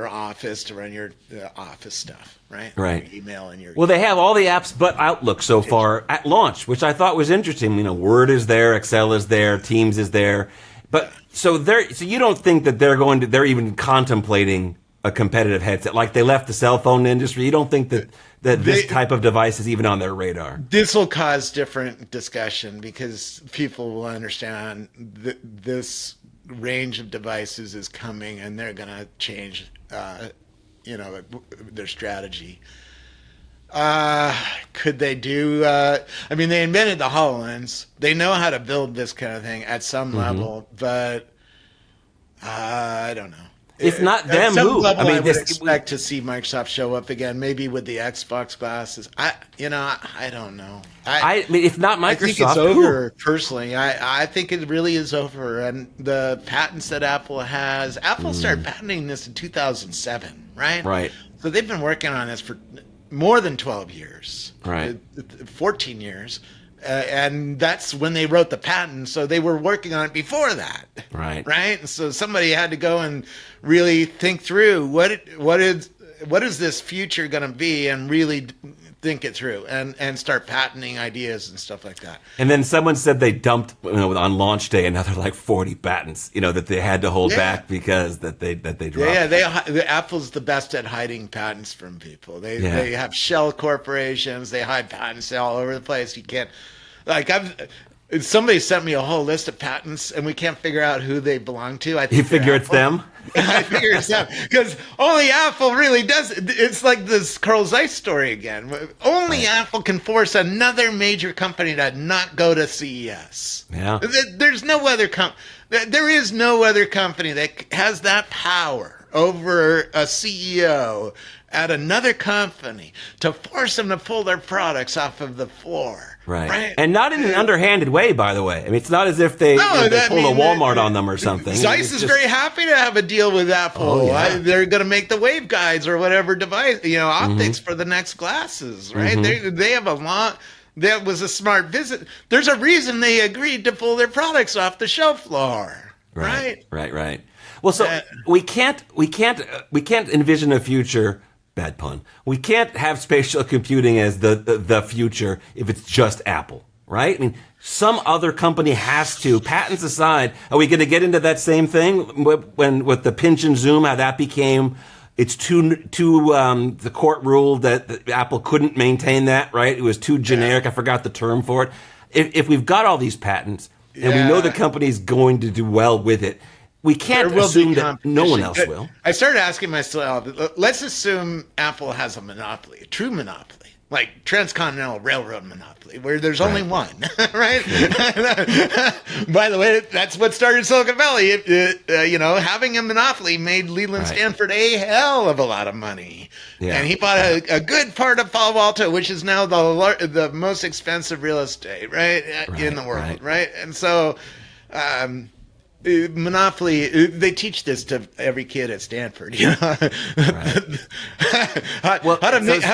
Office to run your Office stuff, right? Right. Your email and your. Well, they have all the apps but Outlook so far at launch, which I thought was interesting. Word is there, Excel is there, Teams is there, but so you don't think that they're even contemplating a competitive headset, like they left the cell phone industry? You don't think that this type of device is even on their radar? This will cause different discussion because people will understand that this range of devices is coming, and they're going to change, their strategy. Could they do? They invented the HoloLens. They know how to build this kind of thing at some level, but I don't know. If not them, who? Level, I would expect to see Microsoft show up again, maybe with the Xbox glasses. I don't know. If not Microsoft, I think it's over. Personally, I think it really is over. And the patents that Apple has, Apple started patenting this in 2007, right? Right. So they've been working on this for more than 12 years, right? 14 years. And that's when they wrote the patent, so they were working on it before that, right? And so somebody had to go and really think through what is this future going to be, and really think it through, and start patenting ideas and stuff like that. And then someone said they dumped on launch day another like 40 patents, that they had to hold back because that they dropped. Apple's the best at hiding patents from people. They have shell corporations. They hide patents all over the place. You can't, somebody sent me a whole list of patents, and we can't figure out who they belong to. I think you figure it's them. I figure it's them because only Apple really does. It's like this Carl Zeiss story again. Only Apple can force another major company to not go to CES. Yeah, there's no other there is no other company that has that power over a CEO at another company to force them to pull their products off of the floor. Right. And not in an underhanded way, by the way. I mean, it's not as if they pulled a Walmart on them or something. Zeiss is very happy to have a deal with Apple. They're going to make the waveguides or whatever device, optics for the next glasses, right? They have a lot. That was a smart visit. There's a reason they agreed to pull their products off the show floor, right? Right. Well, so we can't envision a future. Bad pun. We can't have spatial computing as the future if it's just Apple, right? I mean, some other company has to. Patents aside, are we going to get into that same thing when with the pinch and zoom? How that became? It's the court ruled that Apple couldn't maintain that, right? It was too generic. I forgot the term for it. If we've got all these patents and we know the company's going to do well with it, we can't assume that no one else will. I started asking myself, let's assume Apple has a monopoly, a true monopoly, like Transcontinental Railroad monopoly, where there's only one, right? By the way, that's what started Silicon Valley. Having a monopoly made Leland Stanford a hell of a lot of money. Yeah. And he bought a good part of Palo Alto, which is now the most expensive real estate, in the world, right? And so... monopoly, they teach this to every kid at Stanford, how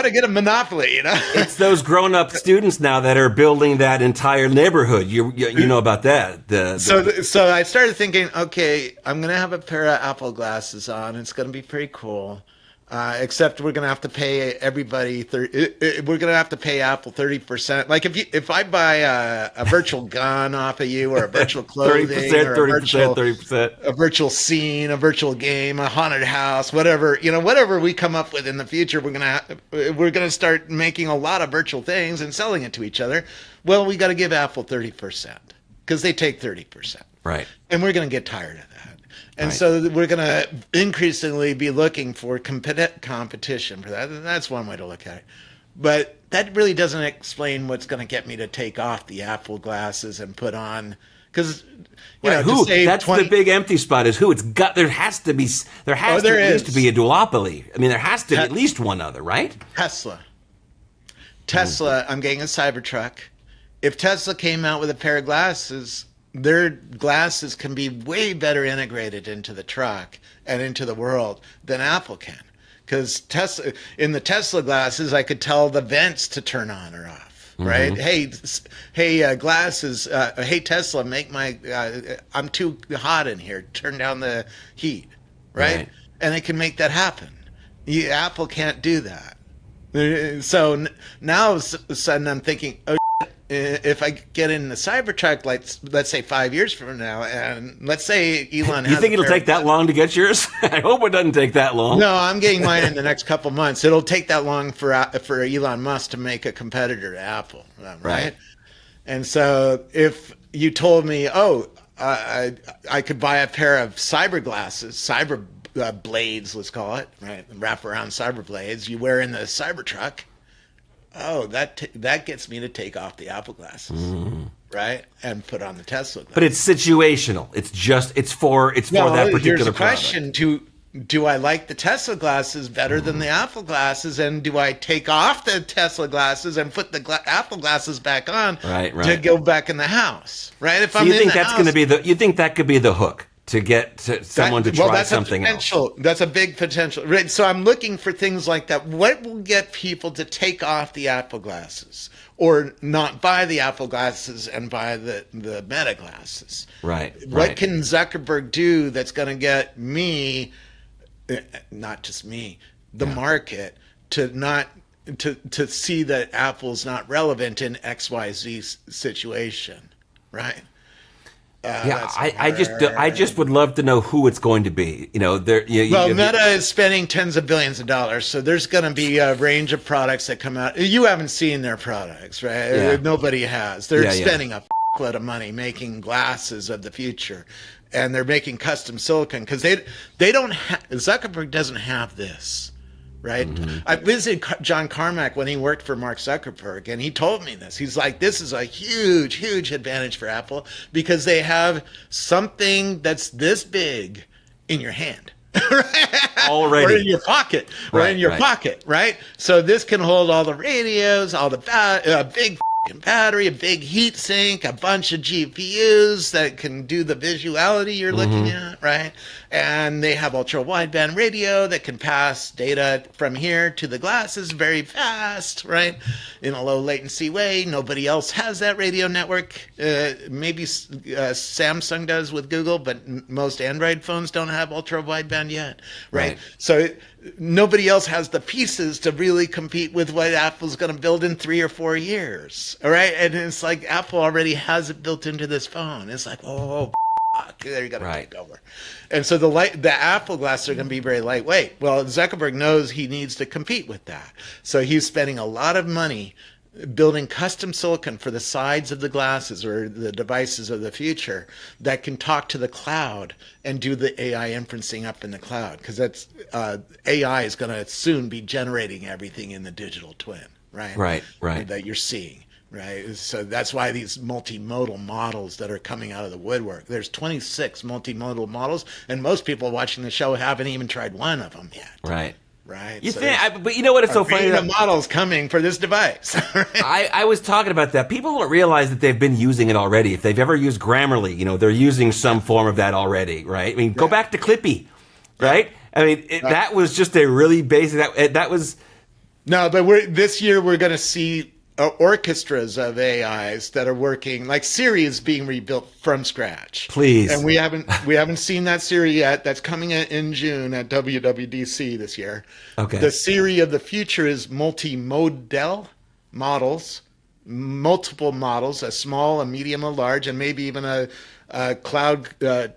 to get a monopoly, It's those grown-up students now that are building that entire neighborhood. You know about that. So I started thinking, okay, I'm going to have a pair of Apple glasses on. It's going to be pretty cool. Except we're going to have to pay everybody. We're going to have to pay Apple 30%. Like if I buy a virtual gun off of you, or a virtual clothing, 30%, a virtual scene, a virtual game, a haunted house, whatever we come up with in the future, we're going to start making a lot of virtual things and selling it to each other. Well, we got to give Apple 30% because they take 30%, right? And we're going to get tired of that. And so we're going to increasingly be looking for competition for that. And that's one way to look at it. But that really doesn't explain what's going to get me to take off the Apple glasses and put on, because who? That's the big empty spot. Is who? There has to be at least be a duopoly. I mean, there has to be at least one other, right? Tesla. I'm getting a Cybertruck. If Tesla came out with a pair of glasses, their glasses can be way better integrated into the truck and into the world than Apple can. Because in the Tesla glasses, I could tell the vents to turn on or off, right? Hey, glasses. Hey, Tesla, make I'm too hot in here. Turn down the heat, right? And it can make that happen. Apple can't do that. So now all of a sudden I'm thinking, if I get in the Cybertruck, let's say 5 years from now, and let's say Elon, you think it'll take that long to get yours? I hope it doesn't take that long. No, I'm getting mine in the next couple months. It'll take that long for Elon Musk to make a competitor to Apple, right? And so if you told me, I could buy a pair of cyber glasses, cyber blades, let's call it, right? Wrap around cyber blades you wear in the Cybertruck. Oh, that gets me to take off the Apple glasses, right, and put on the Tesla glasses. But it's situational. It's for that particular here's the product. question: Do I like the Tesla glasses better than the Apple glasses, and do I take off the Tesla glasses and put the Apple glasses back on to go back in the house, right? If you think that's going to be you think that could be the hook to get someone to try something else? That's a big potential. Right? So I'm looking for things like that. What will get people to take off the Apple glasses or not buy the Apple glasses and buy the Meta glasses? Right. What can Zuckerberg do that's going to get me, not just me, the market to see that Apple's not relevant in XYZ situation, right? I just would love to know who it's going to be. Meta is spending tens of billions of dollars, so there's going to be a range of products that come out. You haven't seen their products, right? Yeah. Nobody has. They're spending a lot of money making glasses of the future, and they're making custom silicon because they don't. Zuckerberg doesn't have this. Right. I visited John Carmack when he worked for Mark Zuckerberg, and he told me this. He's like, this is a huge, huge advantage for Apple because they have something that's this big in your hand. Already. Or in your pocket. Pocket, right? So this can hold all the radios, all the big battery, a big heat sink, a bunch of GPUs that can do the visuality you're looking at, right? And they have ultra wideband radio that can pass data from here to the glasses very fast, right? In a low latency way. Nobody else has that radio network. Maybe Samsung does with Google, but most Android phones don't have ultra wideband yet, right? So nobody else has the pieces to really compete with what Apple's going to build in 3 or 4 years. All right. And it's like Apple already has it built into this phone. It's like, oh, there you got to take over. And so the Apple glasses are going to be very lightweight. Well, Zuckerberg knows he needs to compete with that. So he's spending a lot of money building custom silicon for the sides of the glasses or the devices of the future that can talk to the cloud and do the AI inferencing up in the cloud. Because that's AI is going to soon be generating everything in the digital twin, right? Right. That you're seeing. Right. So that's why these multimodal models that are coming out of the woodwork. There's 26 multimodal models, and most people watching the show haven't even tried one of them yet. Right. You think, but you know what? It's so funny. The models coming for this device. Right? I was talking about that. People don't realize that they've been using it already. If they've ever used Grammarly, they're using some form of that already, right? I mean, go back to Clippy, right? I mean, that was just a really basic. That was. No, but this year we're going to see orchestras of AIs that are working. Like Siri is being rebuilt from scratch. Please. And we haven't seen that Siri yet. That's coming in June at WWDC this year. Okay. The Siri of the future is multimodal models, multiple models, a small, a medium, a large, and maybe even a cloud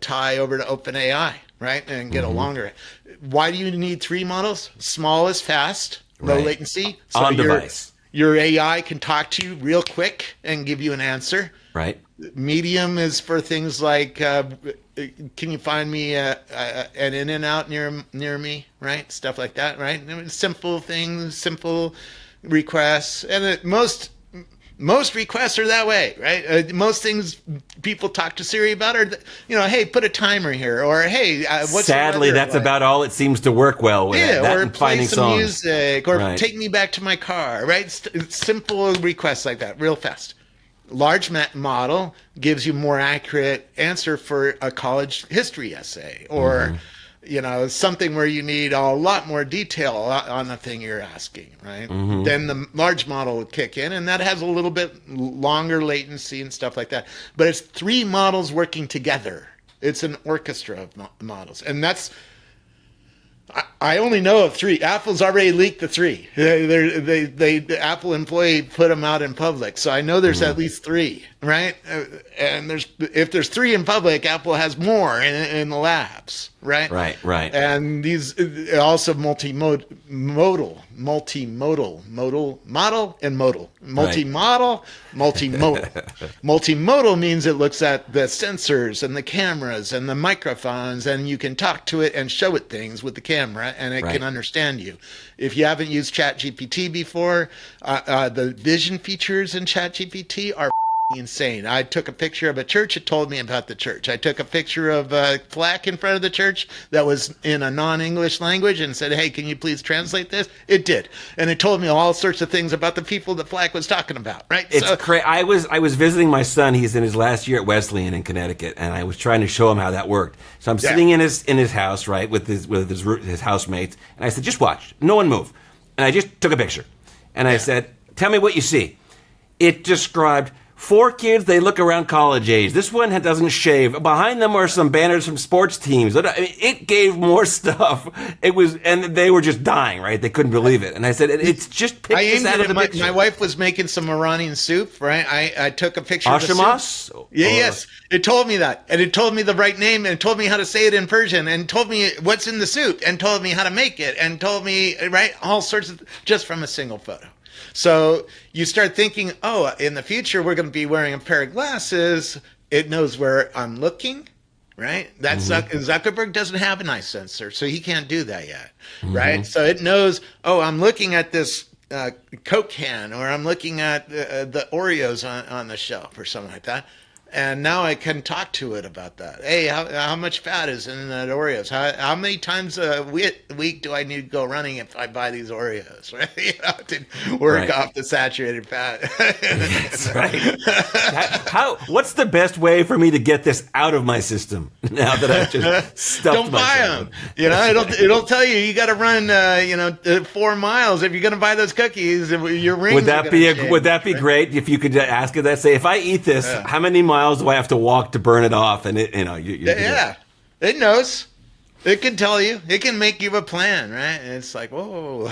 tie over to OpenAI, right? And get a longer. Why do you need 3 models? Small is fast, low latency. So on device. Your AI can talk to you real quick and give you an answer. Right. Medium is for things like, can you find me an In-N-Out near me? Right. Stuff like that. Right. Simple things, simple requests. And most requests are that way, right? Most things people talk to Siri about are, hey, put a timer here, or hey, what's sadly that's like? About all it seems to work well with. Yeah, or play some songs. Music, or take me back to my car, right? Simple requests like that, real fast. Large model gives you more accurate answer for a college history essay, or something where you need a lot more detail on the thing you're asking, right? Then the large model would kick in, and that has a little bit longer latency and stuff like that. But it's 3 models working together. It's an orchestra of models. And that's, I only know of 3. Apple's already leaked the 3. The Apple employee put them out in public. So I know there's at least 3, right? And if there's 3 in public, Apple has more in the labs, right? Right. And these also multimodal, model and modal. Multimodal, multimodal. Multimodal means it looks at the sensors and the cameras and the microphones, and you can talk to it and show it things with the camera, and it can understand you. If you haven't used ChatGPT before, the vision features in ChatGPT are insane. I took a picture of a church. It told me about the church. I took a picture of a plaque in front of the church that was in a non-English language and said, hey, can you please translate this? It did. And it told me all sorts of things about the people the plaque was talking about, right? It's crazy. I was visiting my son. He's in his last year at Wesleyan in Connecticut, and I was trying to show him how that worked. So I'm sitting in his house, right, with his housemates, and I said, just watch. No one move. And I just took a picture. And I said, tell me what you see. It described 4 kids, they look around college age. This one doesn't shave. Behind them are some banners from sports teams. It gave more stuff. And they were just dying, right? They couldn't believe it. And I said, it's just picked this out of the picture. My wife was making some Iranian soup, right? I took a picture of the soup. Yes. It told me that. And it told me the right name, and told me how to say it in Persian, and told me what's in the soup, and told me how to make it, and told me, right, all sorts of, just from a single photo. So you start thinking, oh, in the future, we're going to be wearing a pair of glasses. It knows where I'm looking, right? Zuckerberg doesn't have an eye sensor, so he can't do that yet, right? So it knows, oh, I'm looking at this Coke can, or I'm looking at the Oreos on the shelf or something like that. And now I can talk to it about that. Hey, how much fat is in that Oreos? How many times a week do I need to go running if I buy these Oreos? Right? To work off the saturated fat. That's right. What's the best way for me to get this out of my system now that I've just stuffed Don't buy myself? them. It'll tell you got to run 4 miles if you're going to buy those cookies. Your rings. Would that be great if you could ask it that? Say, if I eat this, how many miles do I have to walk to burn it off? And it knows. It can tell you. It can make you a plan, right? And it's like, whoa.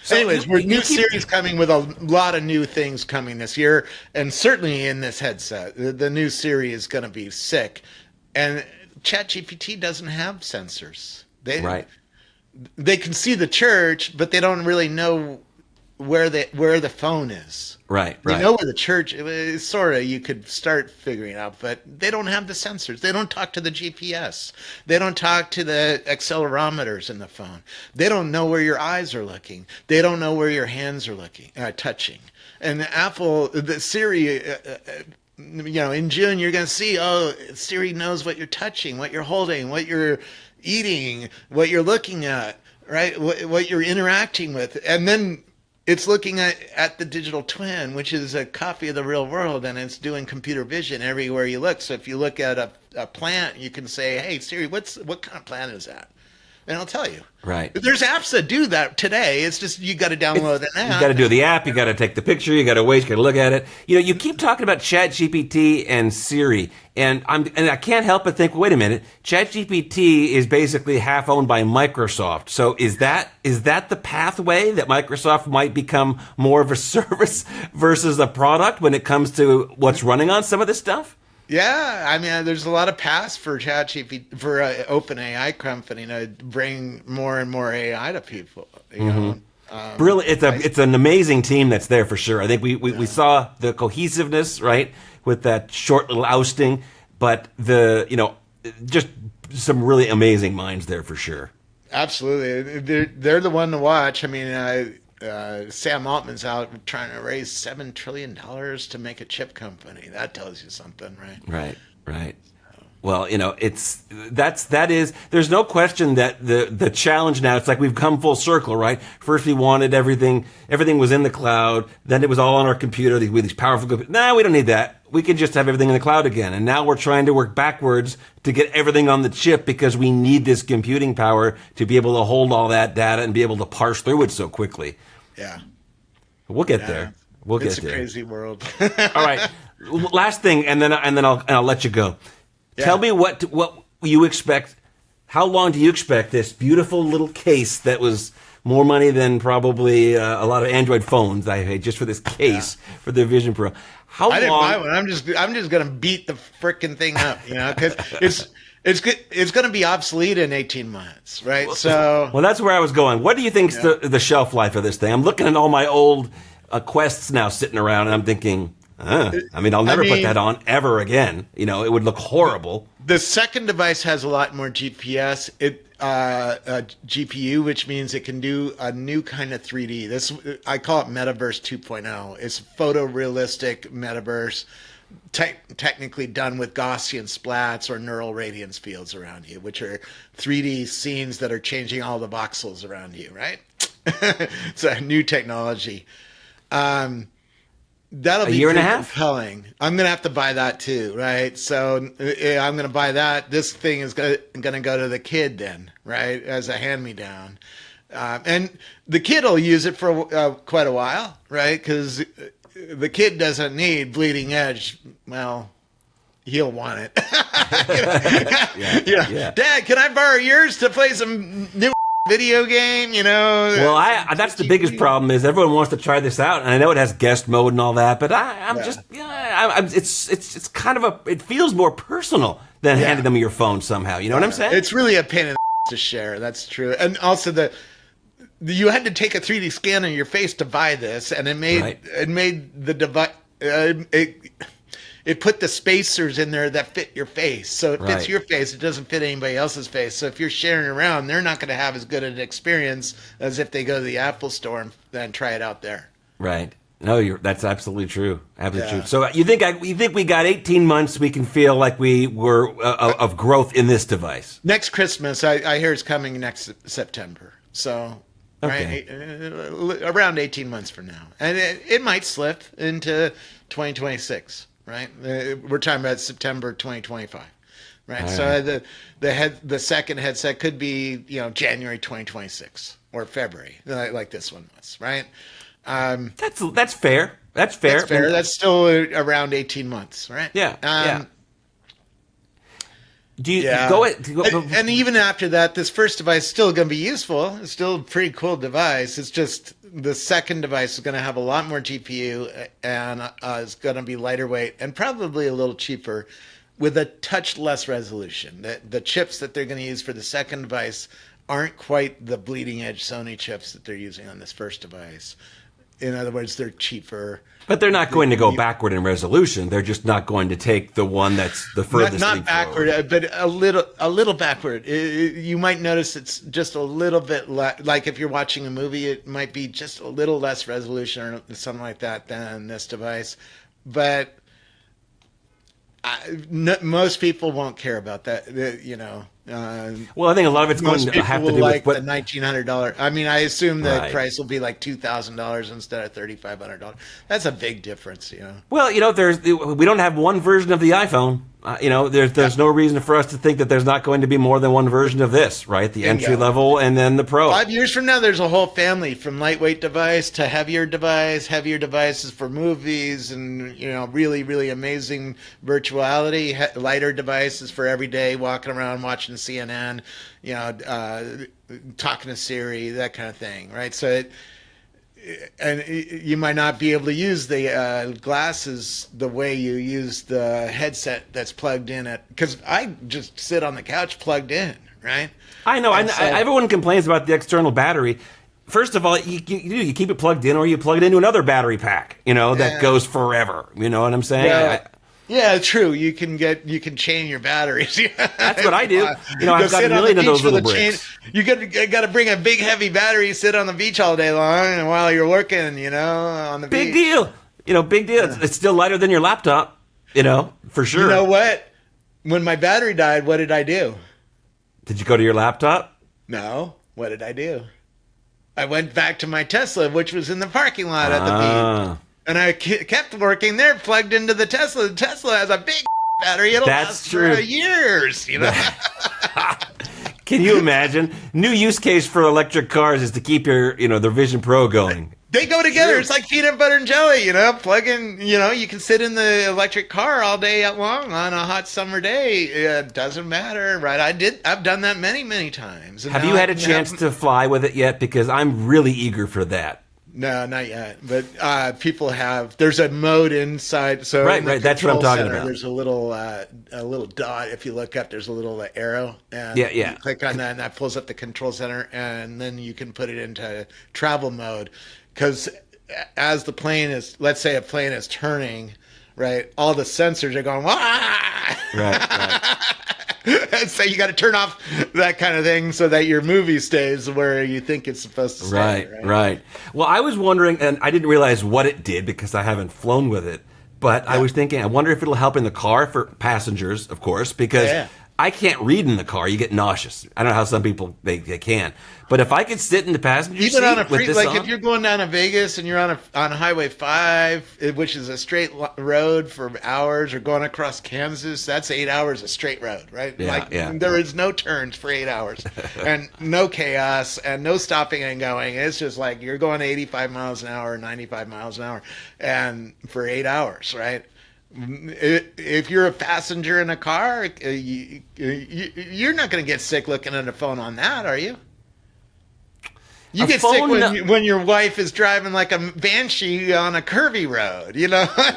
So anyways, new series coming with a lot of new things coming this year, and certainly in this headset, the new Siri is going to be sick. And ChatGPT doesn't have sensors. They can see the church, but they don't really know where the phone is. Right. You know where the church is, sort of, you could start figuring out, but they don't have the sensors. They don't talk to the GPS. They don't talk to the accelerometers in the phone. They don't know where your eyes are looking. They don't know where your hands are touching. And the Siri, in June, you're going to see, Siri knows what you're touching, what you're holding, what you're eating, what you're looking at, right? What you're interacting with. And then it's looking at the digital twin, which is a copy of the real world, and it's doing computer vision everywhere you look. So if you look at a plant, you can say, hey, Siri, what kind of plant is that? And it'll tell you. Right. There's apps that do that today. It's just you got to download an app. You got to do the app. You got to take the picture. You got to wait. You got to look at it. You keep talking about ChatGPT and Siri, and I can't help but think, wait a minute, ChatGPT is basically half owned by Microsoft. So is that the pathway that Microsoft might become more of a service versus a product when it comes to what's running on some of this stuff? Yeah, I mean, there's a lot of paths for ChatGPT, for an open AI company to bring more and more AI to people. You know, brilliant. It's an amazing team that's there for sure. I think we saw the cohesiveness, right, with that short little ousting, but just some really amazing minds there for sure. Absolutely, they're the one to watch. I mean. Sam Altman's out trying to raise $7 trillion to make a chip company. That tells you something, right? Right. Well, there's no question that the challenge now, it's like we've come full circle, right? First we wanted everything was in the cloud, then it was all on our computer, these powerful computers. Nah, we don't need that. We can just have everything in the cloud again. And now we're trying to work backwards to get everything on the chip because we need this computing power to be able to hold all that data and be able to parse through it so quickly. Yeah. We'll get there. It's a crazy world. All right. Last thing, and then I'll let you go. Yeah. Tell me what you expect. How long do you expect this beautiful little case that was more money than probably a lot of Android phones I paid just for this case for the Vision Pro? I didn't buy one. I'm just gonna beat the frickin' thing up, because it's going to be obsolete in 18 months, right? Well, that's where I was going. What do you think's the shelf life of this thing? I'm looking at all my old Quests now sitting around, and I'm thinking, I'll never put that on ever again. It would look horrible. The second device has a lot more GPS. GPU, which means it can do a new kind of 3D. I call it Metaverse 2.0. It's photorealistic Metaverse. Technically done with Gaussian splats or neural radiance fields around you, which are 3D scenes that are changing all the voxels around you, right? It's a new technology. That'll be a year and a half compelling. I'm going to have to buy that too, right? So I'm going to buy that. This thing is going to go to the kid then, right? As a hand-me-down. And the kid will use it for quite a while, right? Because the kid doesn't need bleeding edge. Well, he'll want it. Yeah. Dad, can I borrow yours to play some new video game? Well, that's the biggest problem is everyone wants to try this out, and I know it has guest mode and all that, but it's kind of it feels more personal than handing them your phone somehow. You know what I'm saying? It's really a pain in the to share. That's true, and also you had to take a 3D scan of your face to buy this, and it made the device. It put the spacers in there that fit your face, so it fits your face. It doesn't fit anybody else's face. So if you're sharing around, they're not going to have as good an experience as if they go to the Apple store and try it out there. Right. No, that's absolutely true. Absolutely true. So you think we got 18 months we can feel like we were of growth in this device? Next Christmas, I hear it's coming next September. So Okay. right, around 18 months from now. And it might slip into 2026, right? We're talking about September 2025. Right. All So the second headset could be, January 2026 or February, like this one was, right? That's fair. That's fair. That's fair. That's still around 18 months, right? Yeah. Yeah. Do you Yeah. go And even after that, this first device is still going to be useful. It's still a pretty cool device. It's just the second device is going to have a lot more GPU and is going to be lighter weight and probably a little cheaper with a touch less resolution. The chips that they're going to use for the second device aren't quite the bleeding edge Sony chips that they're using on this first device. In other words, they're cheaper. But they're not going to go backward in resolution. They're just not going to take the one that's the furthest. Not backward, but a little backward. You might notice it's just a little bit like if you're watching a movie, it might be just a little less resolution or something like that than this device. But most people won't care about that. Well, I think a lot of it's going Most to people have to will do like with what. the $1,900. I mean, I assume the Right. price will be like $2,000 instead of $3,500. That's a big difference, Well, we don't have one version of the iPhone. There's no reason for us to think that there's not going to be more than one version of this, right? The entry level and then the Pro. 5 years from now, there's a whole family from lightweight device to heavier devices for movies and, really, really amazing virtuality, lighter devices for every day, walking around watching CNN, talking to Siri, that kind of thing, right? So and you might not be able to use the glasses the way you use the headset that's plugged in because I just sit on the couch plugged in, right? I know. Everyone complains about the external battery. First of all, you keep it plugged in, or you plug it into another battery pack, that goes forever. You know what I'm saying? Well, yeah, true. You can chain your batteries. That's what I do. I've got a million of those little bricks. You got to bring a big heavy battery, sit on the beach all day long, and while you're working, on the Big beach. deal. Big deal. It's still lighter than your laptop. For sure. You know what? When my battery died, what did I do? Did you go to your laptop? No. What did I do? I went back to my Tesla, which was in the parking lot at the beach. And I kept working there, plugged into the Tesla. The Tesla has a big battery. It'll last for years, Can you imagine? New use case for electric cars is to keep your, the Vision Pro going. They go together. True. It's like peanut butter and jelly, Plug in, you can sit in the electric car all day long on a hot summer day. It doesn't matter, right? I've done that many, many times. Have you had a chance to fly with it yet? Because I'm really eager for that. No, not yet. But people have. There's a mode inside. So right. That's what I'm talking about. There's a little dot. If you look up, there's a little arrow. And yeah. You click on that, and that pulls up the control center, and then you can put it into travel mode. Because as the plane is, let's say a plane is turning, right? All the sensors are going. Wah! Right. So you got to turn off that kind of thing so that your movie stays where you think it's supposed to stay. Right. Well, I was wondering, and I didn't realize what it did because I haven't flown with it, but I was thinking, I wonder if it'll help in the car for passengers, of course, because I can't read in the car. You get nauseous. I don't know how some people, they can. But if I could sit in the passenger seat on a with this on, if you're going down to Vegas and you're on Highway 5, which is a straight road for hours, or going across Kansas, that's 8 hours of straight road, right? There is no turns for 8 hours and no chaos and no stopping and going. It's just like you're going 85 miles an hour, 95 miles an hour, and for 8 hours, right? If you're a passenger in a car, you're not going to get sick looking at a phone on that, are you? You get sick when your wife is driving like a banshee on a curvy road,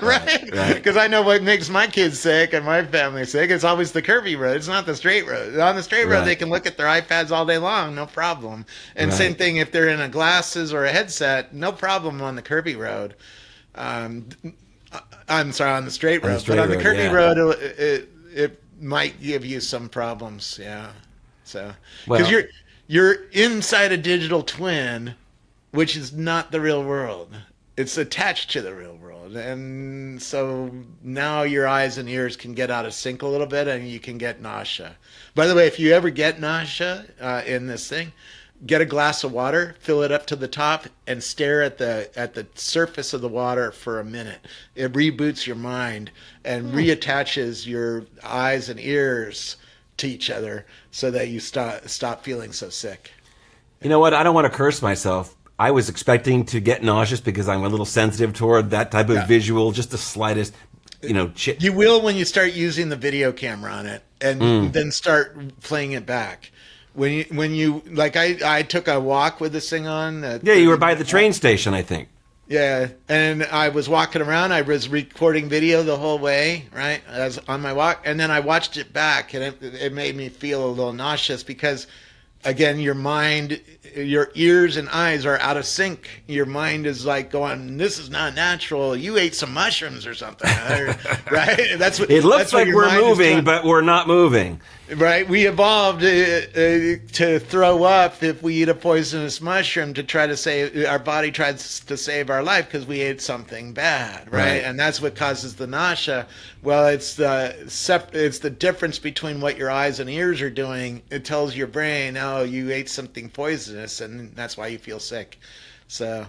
right? Because I know what makes my kids sick and my family sick. It's always the curvy road. It's not the straight road. On the straight road, they can look at their iPads all day long, no problem. And same thing if they're in a glasses or a headset, no problem on the curvy road. I'm sorry, on the straight road. But on the curvy road, it might give you some problems, So, because you're inside a digital twin, which is not the real world. it's attached to the real world. And so now your eyes and ears can get out of sync a little bit and you can get nausea. By the way, if you ever get nausea in this thing, get a glass of water, fill it up to the top, and stare at the surface of the water for a minute. It reboots your mind and reattaches your eyes and ears to each other so that you stop feeling so sick. You know what? I don't want to curse myself. I was expecting to get nauseous because I'm a little sensitive toward that type of visual, just the slightest, You will when you start using the video camera on it and then start playing it back. When you like, I took a walk with this thing on. Yeah, you were by the train station, I think. Yeah, and I was walking around. I was recording video the whole way, right? As on my walk, and then I watched it back, and it made me feel a little nauseous because, again, your mind, your ears and eyes are out of sync. Your mind is like going, "This is not natural. You ate some mushrooms or something," right? That's what It looks that's what like your we're mind is moving, trying- but we're not moving. Right, we evolved to throw up if we eat a poisonous mushroom to try to save our body tries to save our life because we ate something bad, right? And that's what causes the nausea. Well, it's the difference between what your eyes and ears are doing. It tells your brain, oh, you ate something poisonous, and that's why you feel sick. So,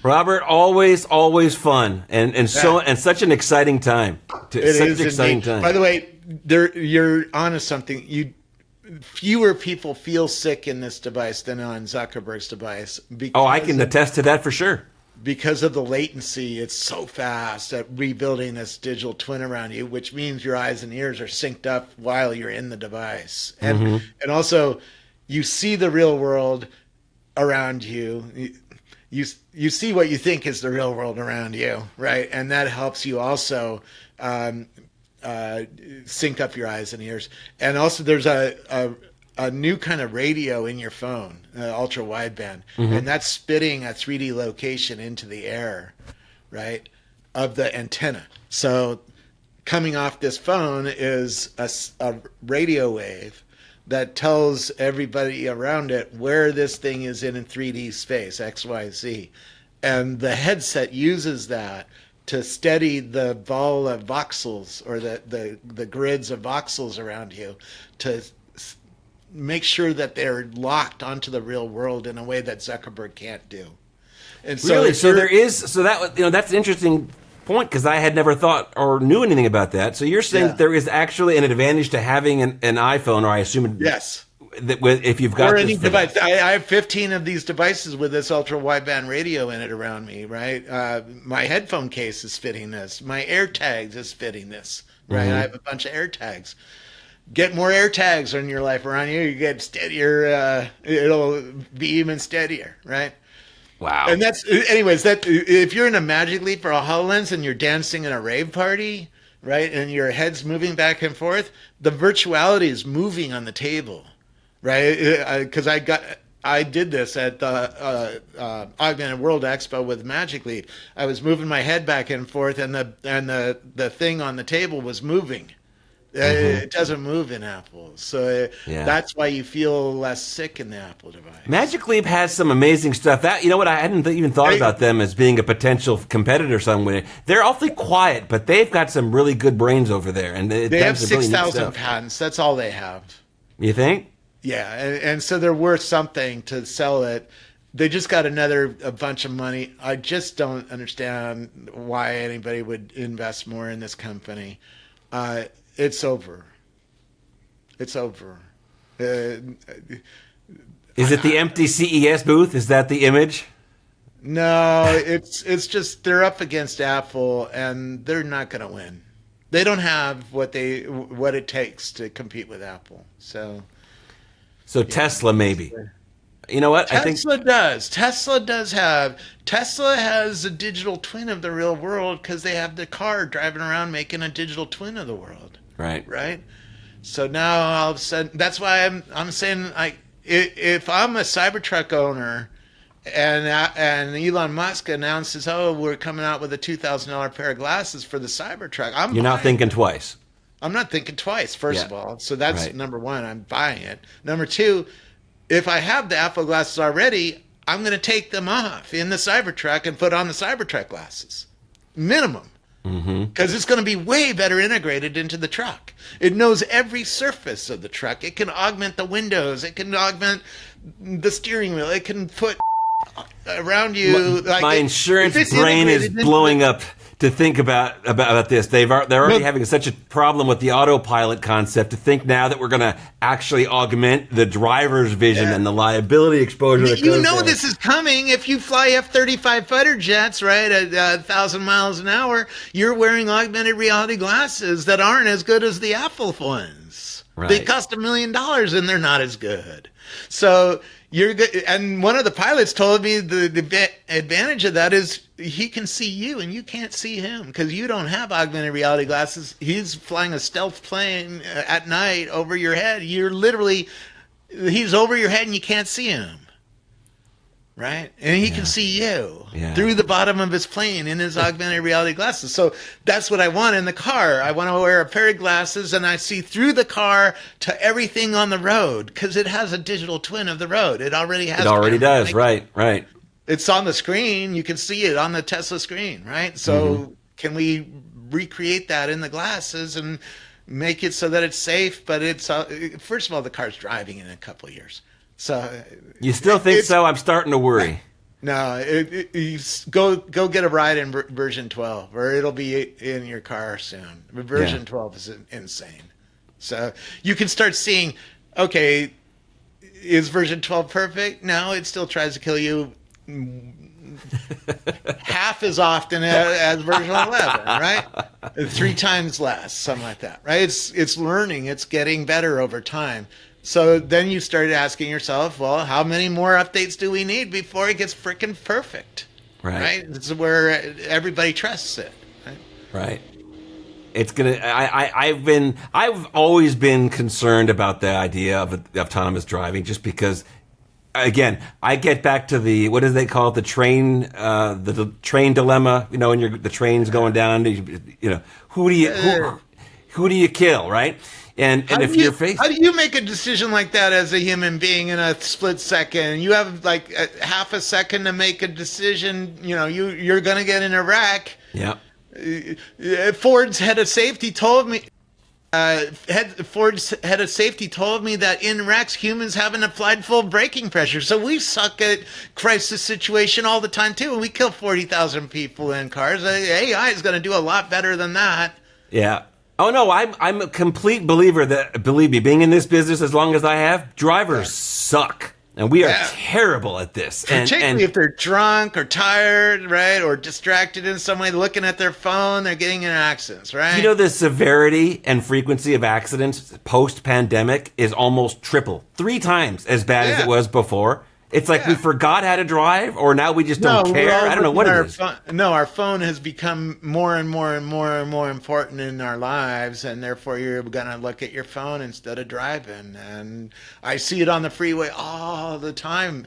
Robert, always fun and such an exciting time. it Such is an exciting indeed. time. By the way, you're onto something. Fewer people feel sick in this device than on Zuckerberg's device. I can attest to that for sure. Because of the latency, it's so fast at rebuilding this digital twin around you, which means your eyes and ears are synced up while you're in the device. And also, you see the real world around you. You see what you think is the real world around you, right? And that helps you also sync up your eyes and ears. And also there's a new kind of radio in your phone, ultra wideband, and that's spitting a 3D location into the air, right, of the antenna. So coming off this phone is a radio wave that tells everybody around it where this thing is in 3D space, X, Y, Z. And the headset uses that to steady the ball of voxels or the grids of voxels around you to make sure that they're locked onto the real world in a way that Zuckerberg can't do. And so Really? That's an interesting point because I had never thought or knew anything about that. So you're saying that there is actually an advantage to having an iPhone, or I assume yes. If you've got Or any this device. I have 15 of these devices with this ultra wideband radio in it around me, right? My headphone case is fitting this. My AirTags is fitting this, right? I have a bunch of AirTags. Get more AirTags in your life around you. You get steadier. It'll be even steadier, right? Wow. And that's, anyways, that if you're in a Magic Leap or a HoloLens and you're dancing in a rave party, right, and your head's moving back and forth, the virtuality is moving on the table. Right, because I did this at the Augmented World Expo with Magic Leap. I was moving my head back and forth, and the thing on the table was moving. It doesn't move in Apple, so that's why you feel less sick in the Apple device. Magic Leap has some amazing stuff. That, you know what, I hadn't even thought about them as being a potential competitor somewhere. They're awfully quiet, but they've got some really good brains over there, and they have some really neat 6,000 stuff. patents. That's all they have. You think? Yeah, and so they're worth something to sell it. They just got a bunch of money. I just don't understand why anybody would invest more in this company. It's over. It's over. Is it the empty CES booth? Is that the image? No, it's just they're up against Apple, and they're not going to win. They don't have what it takes to compete with Apple. So Tesla maybe. You know what? Tesla has a digital twin of the real world because they have the car driving around making a digital twin of the world. Right. So now all of a sudden, that's why I'm saying, like, if I'm a Cybertruck owner and Elon Musk announces, oh, we're coming out with a $2,000 pair of glasses for the Cybertruck, you're not thinking twice. I'm not thinking twice, first of all. So that's number one, I'm buying it. Number two, if I have the Apple glasses already, I'm going to take them off in the Cybertruck and put on the Cybertruck glasses. Minimum. Because it's going to be way better integrated into the truck. It knows every surface of the truck. It can augment the windows. It can augment the steering wheel. It can put around you. My insurance brain is blowing up to think about this. They're already having such a problem with the autopilot concept. To think now that we're going to actually augment the driver's vision and the liability exposure. That you know this is coming. If you fly F-35 fighter jets, right, at 1,000 miles an hour, you're wearing augmented reality glasses that aren't as good as the Apple ones. Right. They cost $1 million and they're not as good. So you're good. And one of the pilots told me the advantage of that is he can see you and you can't see him because you don't have augmented reality glasses. He's flying a stealth plane at night over your head. He's over your head and you can't see him. Right? And he can see you through the bottom of his plane in his augmented reality glasses. So that's what I want in the car. I want to wear a pair of glasses and I see through the car to everything on the road because it has a digital twin of the road. It already has. It already does. Right. It's on the screen. You can see it on the Tesla screen, right? So can we recreate that in the glasses and make it so that it's safe? But it's first of all, the car's driving in a couple of years. So you still think so? I'm starting to worry. No, go get a ride in version 12, or it'll be in your car soon. Version 12 is insane. So you can start seeing, okay, is version 12 perfect? No, it still tries to kill you half as often as version 11, right? 3 times less, something like that, right? It's learning, it's getting better over time. So then you started asking yourself, well, how many more updates do we need before it gets freaking perfect? Right? This is where everybody trusts it. Right. It's gonna. I've always been concerned about the idea of autonomous driving, just because. Again, I get back to the, what do they call it? The train dilemma. You know, when the train's going down. You know, who do you kill? Right. And if you're faced, how do you make a decision like that as a human being in a split second? You have like half a second to make a decision. You know, you're going to get in a wreck. Yeah. Ford's head of safety told me. Ford's head of safety told me that in wrecks, humans haven't applied full braking pressure. So we suck at crisis situation all the time too, and we kill 40,000 people in cars. AI is going to do a lot better than that. Yeah. Oh no, I'm a complete believer that, believe me, being in this business as long as I have, drivers suck. And we are terrible at this. Particularly if they're drunk or tired, right? Or distracted in some way, looking at their phone, they're getting in accidents, right? You know, the severity and frequency of accidents post-pandemic is almost triple. 3 times as bad as it was before. It's like we forgot how to drive, or now we just don't care. I don't know what it is. Our phone has become more and more and more and more important in our lives, and therefore you're going to look at your phone instead of driving. And I see it on the freeway all the time.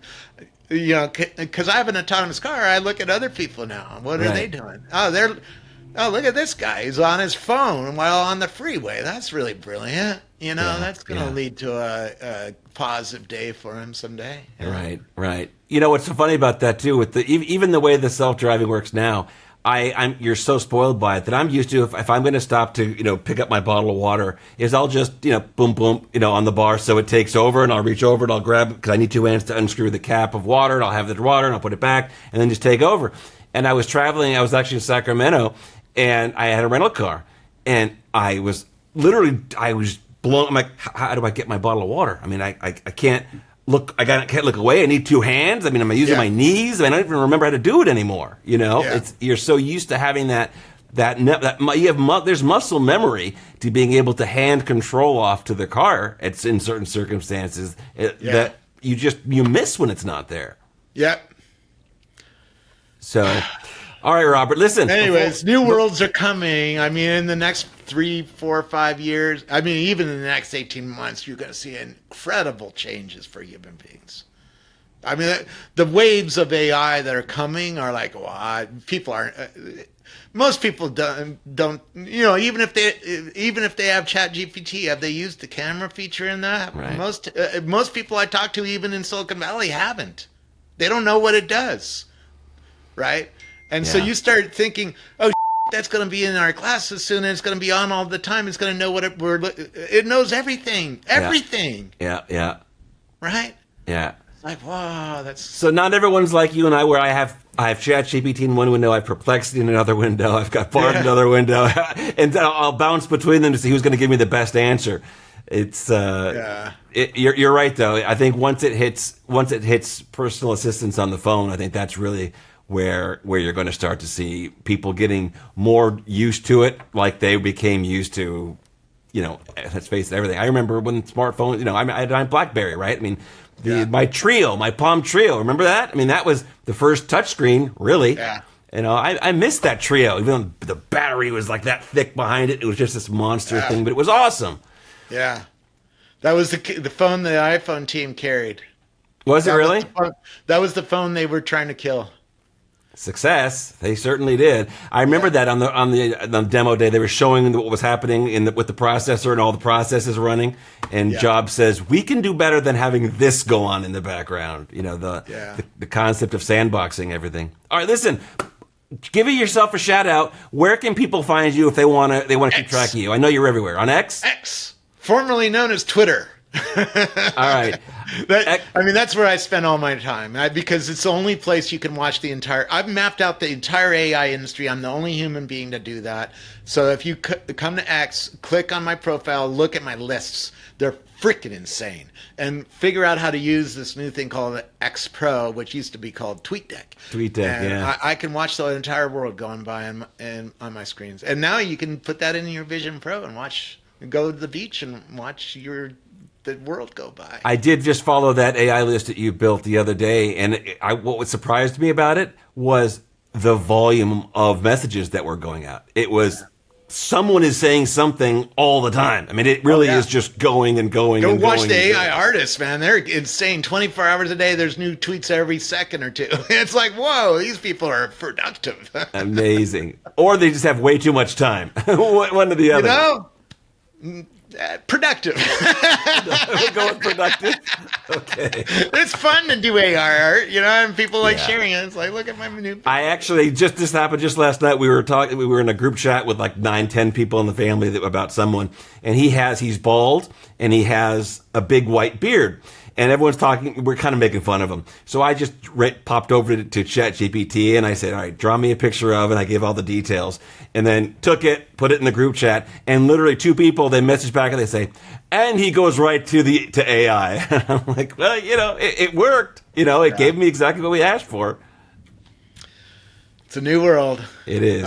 You know, because I have an autonomous car, I look at other people now. What are they doing? Oh, look at this guy. He's on his phone while on the freeway. That's really brilliant. You know, that's going to lead to a positive day for him someday. Yeah. Right. You know, what's so funny about that, too, with even the way the self-driving works now, you're so spoiled by it that I'm used to, if I'm going to stop to, you know, pick up my bottle of water, is I'll just, you know, boom, boom, you know, on the bar. So it takes over, and I'll reach over and I'll grab, because I need 2 hands to unscrew the cap of water, and I'll have the water, and I'll put it back, and then just take over. And I was traveling, I was actually in Sacramento, and I had a rental car, and I was blown. I'm like, how do I get my bottle of water? I mean, I can't look. I can't look away. I need 2 hands. I mean, am I using my knees? I mean, I don't even remember how to do it anymore. You know, you're so used to having that there's muscle memory to being able to hand control off to the car. It's in certain circumstances that you miss when it's not there. Yep. So. All right, Robert, listen. Anyways, new worlds are coming. I mean, in the next 3, 4, 5 years, I mean, even in the next 18 months, you're going to see incredible changes for human beings. I mean, the waves of AI that are coming are like, wow, most people don't, you know, even if they have ChatGPT, have they used the camera feature in that? Right. Most people I talk to, even in Silicon Valley, haven't. They don't know what it does, right? And so Yeah. you start thinking, oh, that's going to be in our classes soon, and it's going to be on all the time. It's going to know what it knows everything, Yeah, yeah, right? yeah. It's like, wow, that's So not everyone's like you and I, where I have ChatGPT in one window, I have Perplexity in another window, I've got Bard in another window, and I'll bounce between them to see who's going to give me the best answer. It's you're right though. I think once it hits personal assistance on the phone, I think that's really where you're going to start to see people getting more used to it, like they became used to, let's face it, everything. I remember when smartphones, I had BlackBerry, right? I mean, my Palm Trio, remember that? I mean, that was the first touchscreen, really. Yeah. I missed that Trio, even though the battery was like that thick behind it. It was just this monster thing, but it was awesome. Yeah. That was the phone the iPhone team carried. Was it really? That was the phone they were trying to kill. Success, they certainly did. I remember that on the demo day, they were showing what was happening with the processor and all the processes running. And Jobs says, we can do better than having this go on in the background. The concept of sandboxing everything. All right, listen, give yourself a shout out. Where can people find you if they want to keep track of you? I know you're everywhere. On X? X, formerly known as Twitter. All right. That's where I spend all my time, because it's the only place you can watch I've mapped out the entire AI industry. I'm the only human being to do that. So if you come to X, click on my profile, look at my lists. They're freaking insane. And figure out how to use this new thing called X Pro, which used to be called TweetDeck. TweetDeck, I can watch the entire world going by on my screens. And now you can put that in your Vision Pro and go to the beach and watch the world go by. I did just follow that AI list that you built the other day, and what surprised me about it was the volume of messages that were going out. It was someone is saying something all the time. I mean, it really is just going and going. Go and watch going the and AI going. artists, man. They're insane. 24 hours a day, there's new tweets every second or two. It's like, whoa, these people are productive. Amazing. Or they just have way too much time. One or the other. Productive. We'll go with productive. Okay. It's fun to do AR art, and people like sharing it. It's like, look at my new. I actually this happened just last night. We were in a group chat with like 9-10 people in the family about someone, and he's bald and he has a big white beard. And everyone's talking, we're kind of making fun of him. So I just popped over to ChatGPT and I said, all right, draw me a picture of, and I gave all the details. And then took it, put it in the group chat, and literally 2 people, they message back and they say, and he goes right to AI. And I'm like, well, it worked. It gave me exactly what we asked for. It's a new world. It is.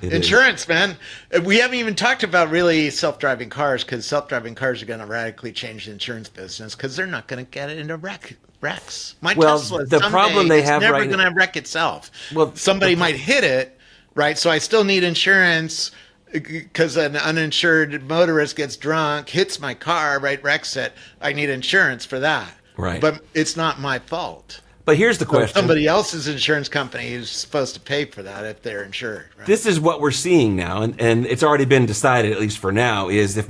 Insurance, man. We haven't even talked about really self-driving cars, because self-driving cars are going to radically change the insurance business, because they're not going to get into wrecks. My Tesla, the problem they have never right going to wreck itself. Well, somebody might hit it, right? So I still need insurance, because an uninsured motorist gets drunk, hits my car, right, wrecks it. I need insurance for that. Right. But it's not my fault. But here's the question. Somebody else's insurance company is supposed to pay for that if they're insured. Right? This is what we're seeing now, and it's already been decided, at least for now, is if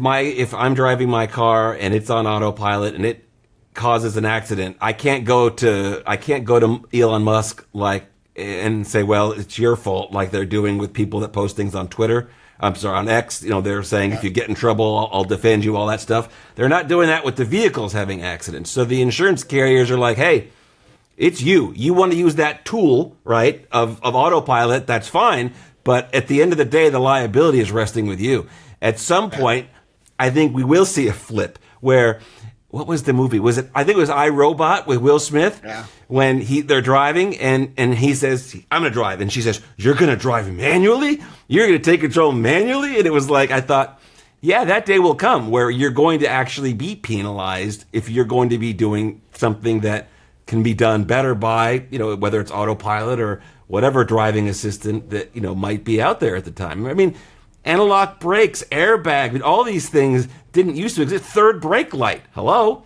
I'm driving my car and it's on autopilot and it causes an accident, I can't go to Elon Musk and say, well, it's your fault, like they're doing with people that post things on Twitter. I'm sorry, on X, they're saying if you get in trouble, I'll defend you, all that stuff. They're not doing that with the vehicles having accidents. So the insurance carriers are like, hey, it's you. You want to use that tool, right, of autopilot, that's fine. But at the end of the day, the liability is resting with you. At some point, I think we will see a flip where, what was the movie? I think it was I, Robot with Will Smith. Yeah. When they're driving and he says, I'm going to drive. And she says, you're going to drive manually? You're going to take control manually? And it was like, I thought, yeah, that day will come where you're going to actually be penalized if you're going to be doing something that can be done better by, whether it's autopilot or whatever driving assistant that, might be out there at the time. I mean, analog brakes, airbag, all these things didn't used to exist. Third brake light. Hello?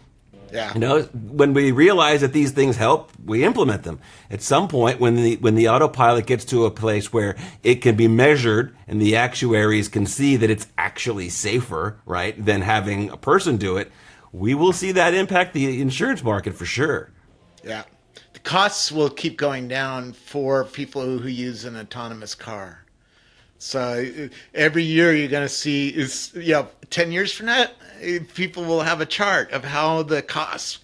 Yeah. When we realize that these things help, we implement them. At some point, when the autopilot gets to a place where it can be measured and the actuaries can see that it's actually safer, right, than having a person do it, we will see that impact the insurance market for sure. Yeah. the costs will keep going down for people who use an autonomous car. So every year you're going to see 10 years from now, people will have a chart of how the costs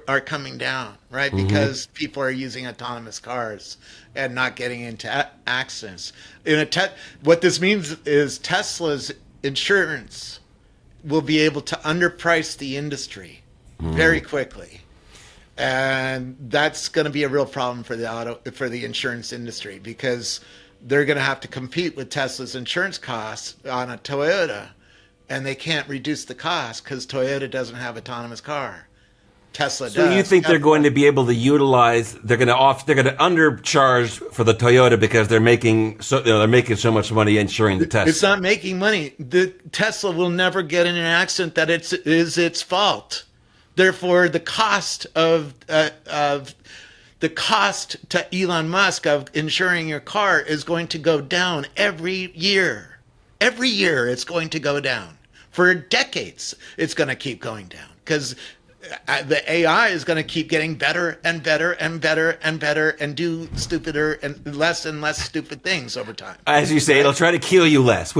are coming down, right? Mm-hmm. Because people are using autonomous cars and not getting into accidents. What this means is Tesla's insurance will be able to underprice the industry very quickly. And that's going to be a real problem for the insurance industry, because they're going to have to compete with Tesla's insurance costs on a Toyota, and they can't reduce the cost because Toyota doesn't have autonomous car. Tesla does. So you think they're going to be able to utilize? They're going to undercharge for the Toyota because they're making so much money insuring the Tesla. It's not making money. The Tesla will never get in an accident that is its fault. Therefore, the cost to Elon Musk of insuring your car is going to go down every year. Every year it's going to go down. For decades, it's going to keep going down, because the AI is going to keep getting better and better and better and better and do stupider and less stupid things over time. As you say, right? It'll try to kill you less,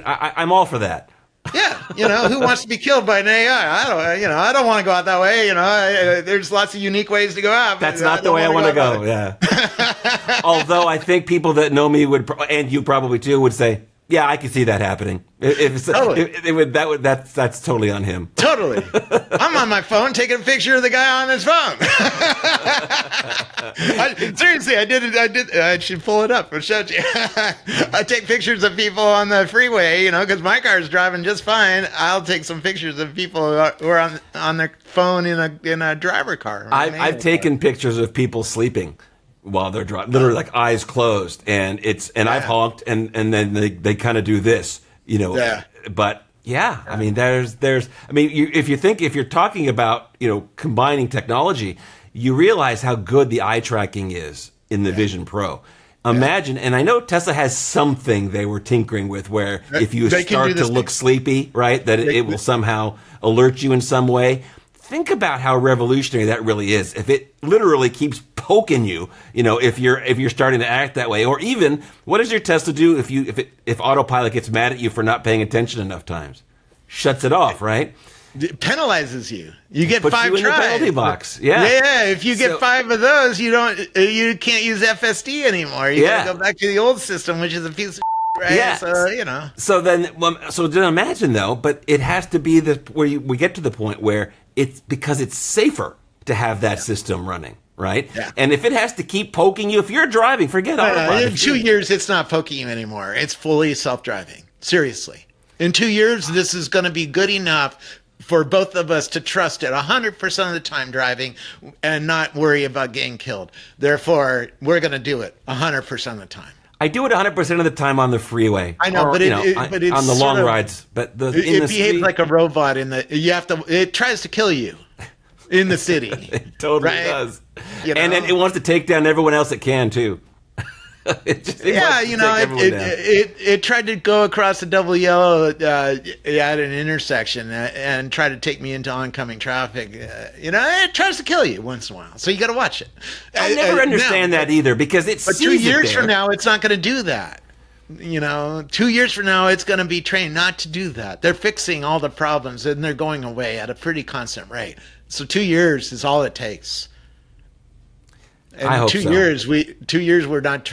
I'm all for that. Yeah, who wants to be killed by an AI? I don't want to go out that way. There's lots of unique ways to go out. That's not the way I want to go. Yeah. Although I think people that know me and you probably too, would say, yeah, I can see that happening. Totally. That's totally on him. Totally. I'm on my phone taking a picture of the guy on his phone. Seriously, I did. I should pull it up and show it to you. I take pictures of people on the freeway, because my car is driving just fine. I'll take some pictures of people who are on their phone in a driver car. I've taken pictures of people sleeping while they're driving, literally like eyes closed, and I've honked, and then they kind of do this, Yeah. But yeah, I mean, if you're talking about combining technology, you realize how good the eye tracking is in the Vision Pro. Imagine, and I know Tesla has something they were tinkering with where if you start to look sleepy, right, that it will somehow alert you in some way. Think about how revolutionary that really is. If it literally keeps poking you, if you're starting to act that way, or even what does your Tesla do if autopilot gets mad at you for not paying attention enough times? Shuts it off, right? It penalizes you. You get Puts 5 you in tries. The penalty box. Yeah. Yeah. If you get 5 of those, you can't use FSD anymore. You got to go back to the old system, which is a piece of right? Yeah. So, So then imagine though, but it has to be where we get to the point where it's because it's safer to have that system running, right? Yeah. And if it has to keep poking you, if you're driving, forget autopilot. In 2 years, it's not poking you anymore. It's fully self-driving. Seriously. In 2 years, this is going to be good enough for both of us to trust it 100% of the time driving and not worry about getting killed. Therefore, we're going to do it 100% of the time. I do it 100% of the the time on the freeway. I know, but it's on the long rides. But it behaves like a robot. It tries to kill you in the city. It totally does. And then it wants to take down everyone else it can too. It tried to go across the double yellow at an intersection and try to take me into oncoming traffic. It tries to kill you once in a while, so you got to watch it. I never understand that either, because it's. But 2 years from now, it's not going to do that. 2 years from now, it's going to be trained not to do that. They're fixing all the problems and they're going away at a pretty constant rate. So 2 years is all it takes. And I hope 2 so. years, 2 years, we're not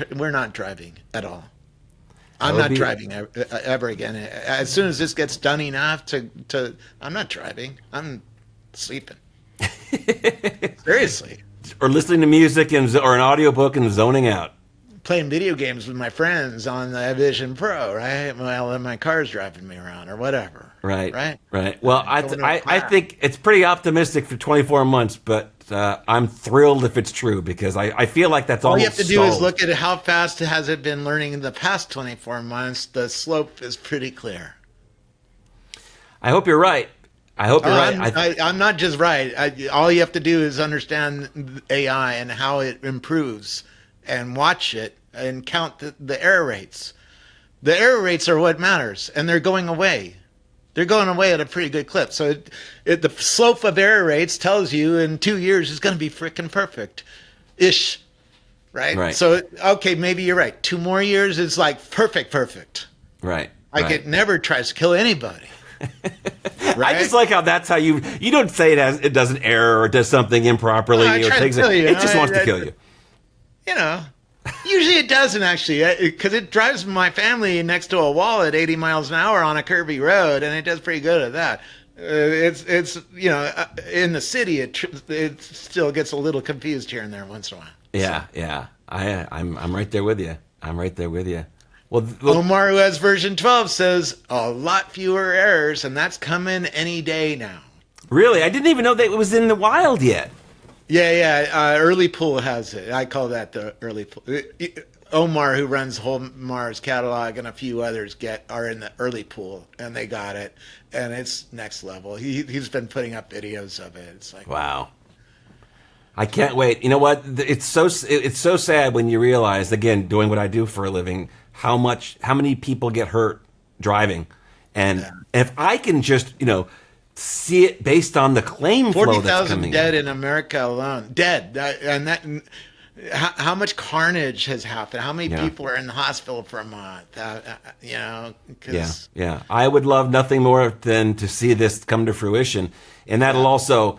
driving at all. I'm not driving ever again. As soon as this gets done enough to I'm not driving. I'm sleeping. Seriously. Or listening to music or an audiobook and zoning out. Playing video games with my friends on the Vision Pro, right? While my car's driving me around or whatever. Right. Well, I think it's pretty optimistic for 24 months, but I'm thrilled if it's true, because I feel like that's all you almost have to do stalled. is look at how fast has it been learning in the past 24 months. The slope is pretty clear. I hope you're right. I'm not just right. All you have to do is understand AI and how it improves, and watch it and count the error rates. The error rates are what matters, and they're going away. They're going away at a pretty good clip. So the slope of error rates tells you in 2 years it's going to be freaking perfect-ish, right? Right. So, okay, maybe you're right. 2 more years is like perfect. Right. Like it never tries to kill anybody. Right? I just like how that's how you don't say it does an error or does something improperly. No, It just wants to kill you. You know, usually it doesn't actually, because it drives my family next to a wall at 80 miles an hour on a curvy road, and it does pretty good at that. It's you know, in the city it still gets a little confused here and there once in a while. Yeah. I'm right there with you. Well, Omar, who has version 12, says a lot fewer errors, and that's coming any day now. really, I didn't even know that it was in the wild yet. Yeah. Early Pool has it. I call that the Early Pool. Omar, who runs Omar's catalog, and a few others are in the Early Pool, and they got it, and it's next level. He's been putting up videos of it. It's like, wow. I can't wait. You know what? It's so sad when you realize, again, doing what I do for a living, how many people get hurt driving, and if I can just see it based on the claim flow that's coming 40,000 dead in America alone. Dead, and that. How much carnage has happened? How many people are in the hospital for a month? Yeah. I would love nothing more than to see this come to fruition, and that'll also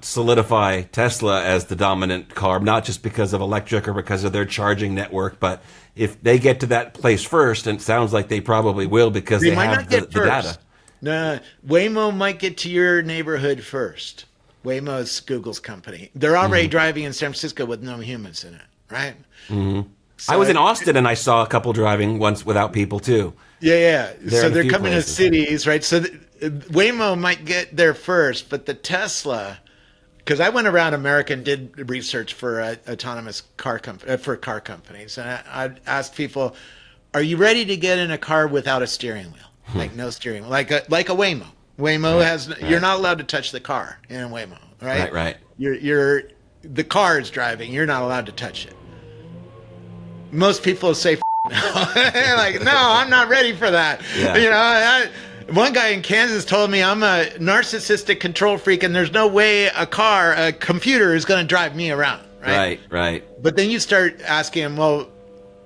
solidify Tesla as the dominant car, not just because of electric or because of their charging network, but if they get to that place first, and it sounds like they probably will because they have the data. No, Waymo might get to your neighborhood first. Waymo is Google's company. They're already driving in San Francisco with no humans in it, right? Mm-hmm. So I was in Austin and I saw a couple driving once without people too. Yeah. So they're coming to cities, right? So Waymo might get there first, but the Tesla, because I went around America and did research for autonomous car companies, and I asked people, "Are you ready to get in a car without a steering wheel, like no steering wheel, like a Waymo?" Waymo you're not allowed to touch the car in a Waymo, right? Right. The car is driving. You're not allowed to touch it. Most people say, no. Like, no, I'm not ready for that. Yeah. One guy in Kansas told me I'm a narcissistic control freak, and there's no way a computer is going to drive me around. Right. But then you start asking him, well,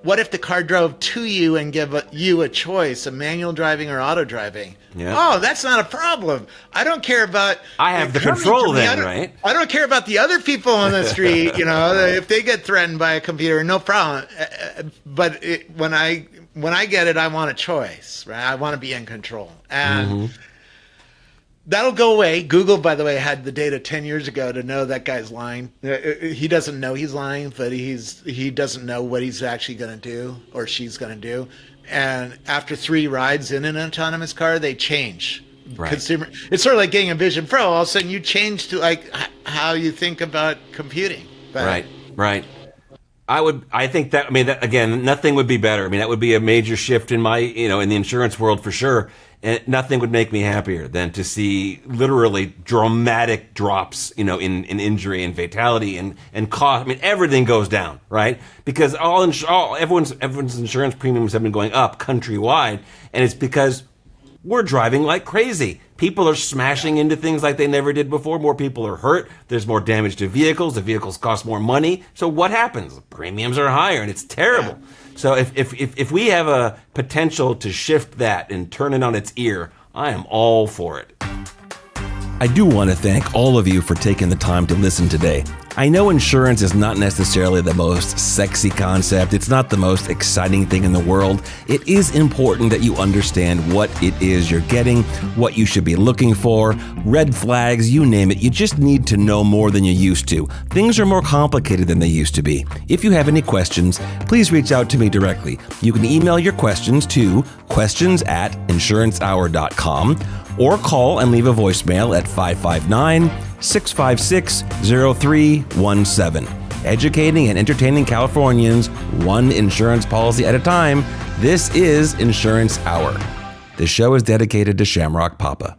what if the car drove to you and give you a choice, a manual driving or auto driving? Yeah. Oh, that's not a problem. I don't care about... I have the control then, right? I don't care about the other people on the street, if they get threatened by a computer, no problem. But when I get it, I want a choice, right? I want to be in control. And that'll go away. Google, by the way, had the data 10 years ago to know that guy's lying. He doesn't know he's lying, but he doesn't know what he's actually going to do or she's going to do. And after 3 rides in an autonomous car, they change. Right. It's sort of like getting a Vision Pro. All of a sudden, you change to like how you think about computing. But Right. I think that again, nothing would be better. That would be a major shift in my, in the insurance world for sure. And nothing would make me happier than to see literally dramatic drops, in injury and fatality and cost. Everything goes down, right? Because everyone's insurance premiums have been going up countrywide, and it's because we're driving like crazy. People are smashing into things like they never did before. More people are hurt. There's more damage to vehicles. The vehicles cost more money. So what happens? The premiums are higher, and it's terrible. Yeah. So if we have a potential to shift that and turn it on its ear, I am all for it. I do want to thank all of you for taking the time to listen today. I know insurance is not necessarily the most sexy concept. It's not the most exciting thing in the world. It is important that you understand what it is you're getting, what you should be looking for, red flags, you name it. You just need to know more than you used to. Things are more complicated than they used to be. If you have any questions, please reach out to me directly. You can email your questions to questions@insurancehour.com or call and leave a voicemail at 559-656-0317. Educating and entertaining Californians, one insurance policy at a time. This is Insurance Hour. The show is dedicated to Shamrock Papa.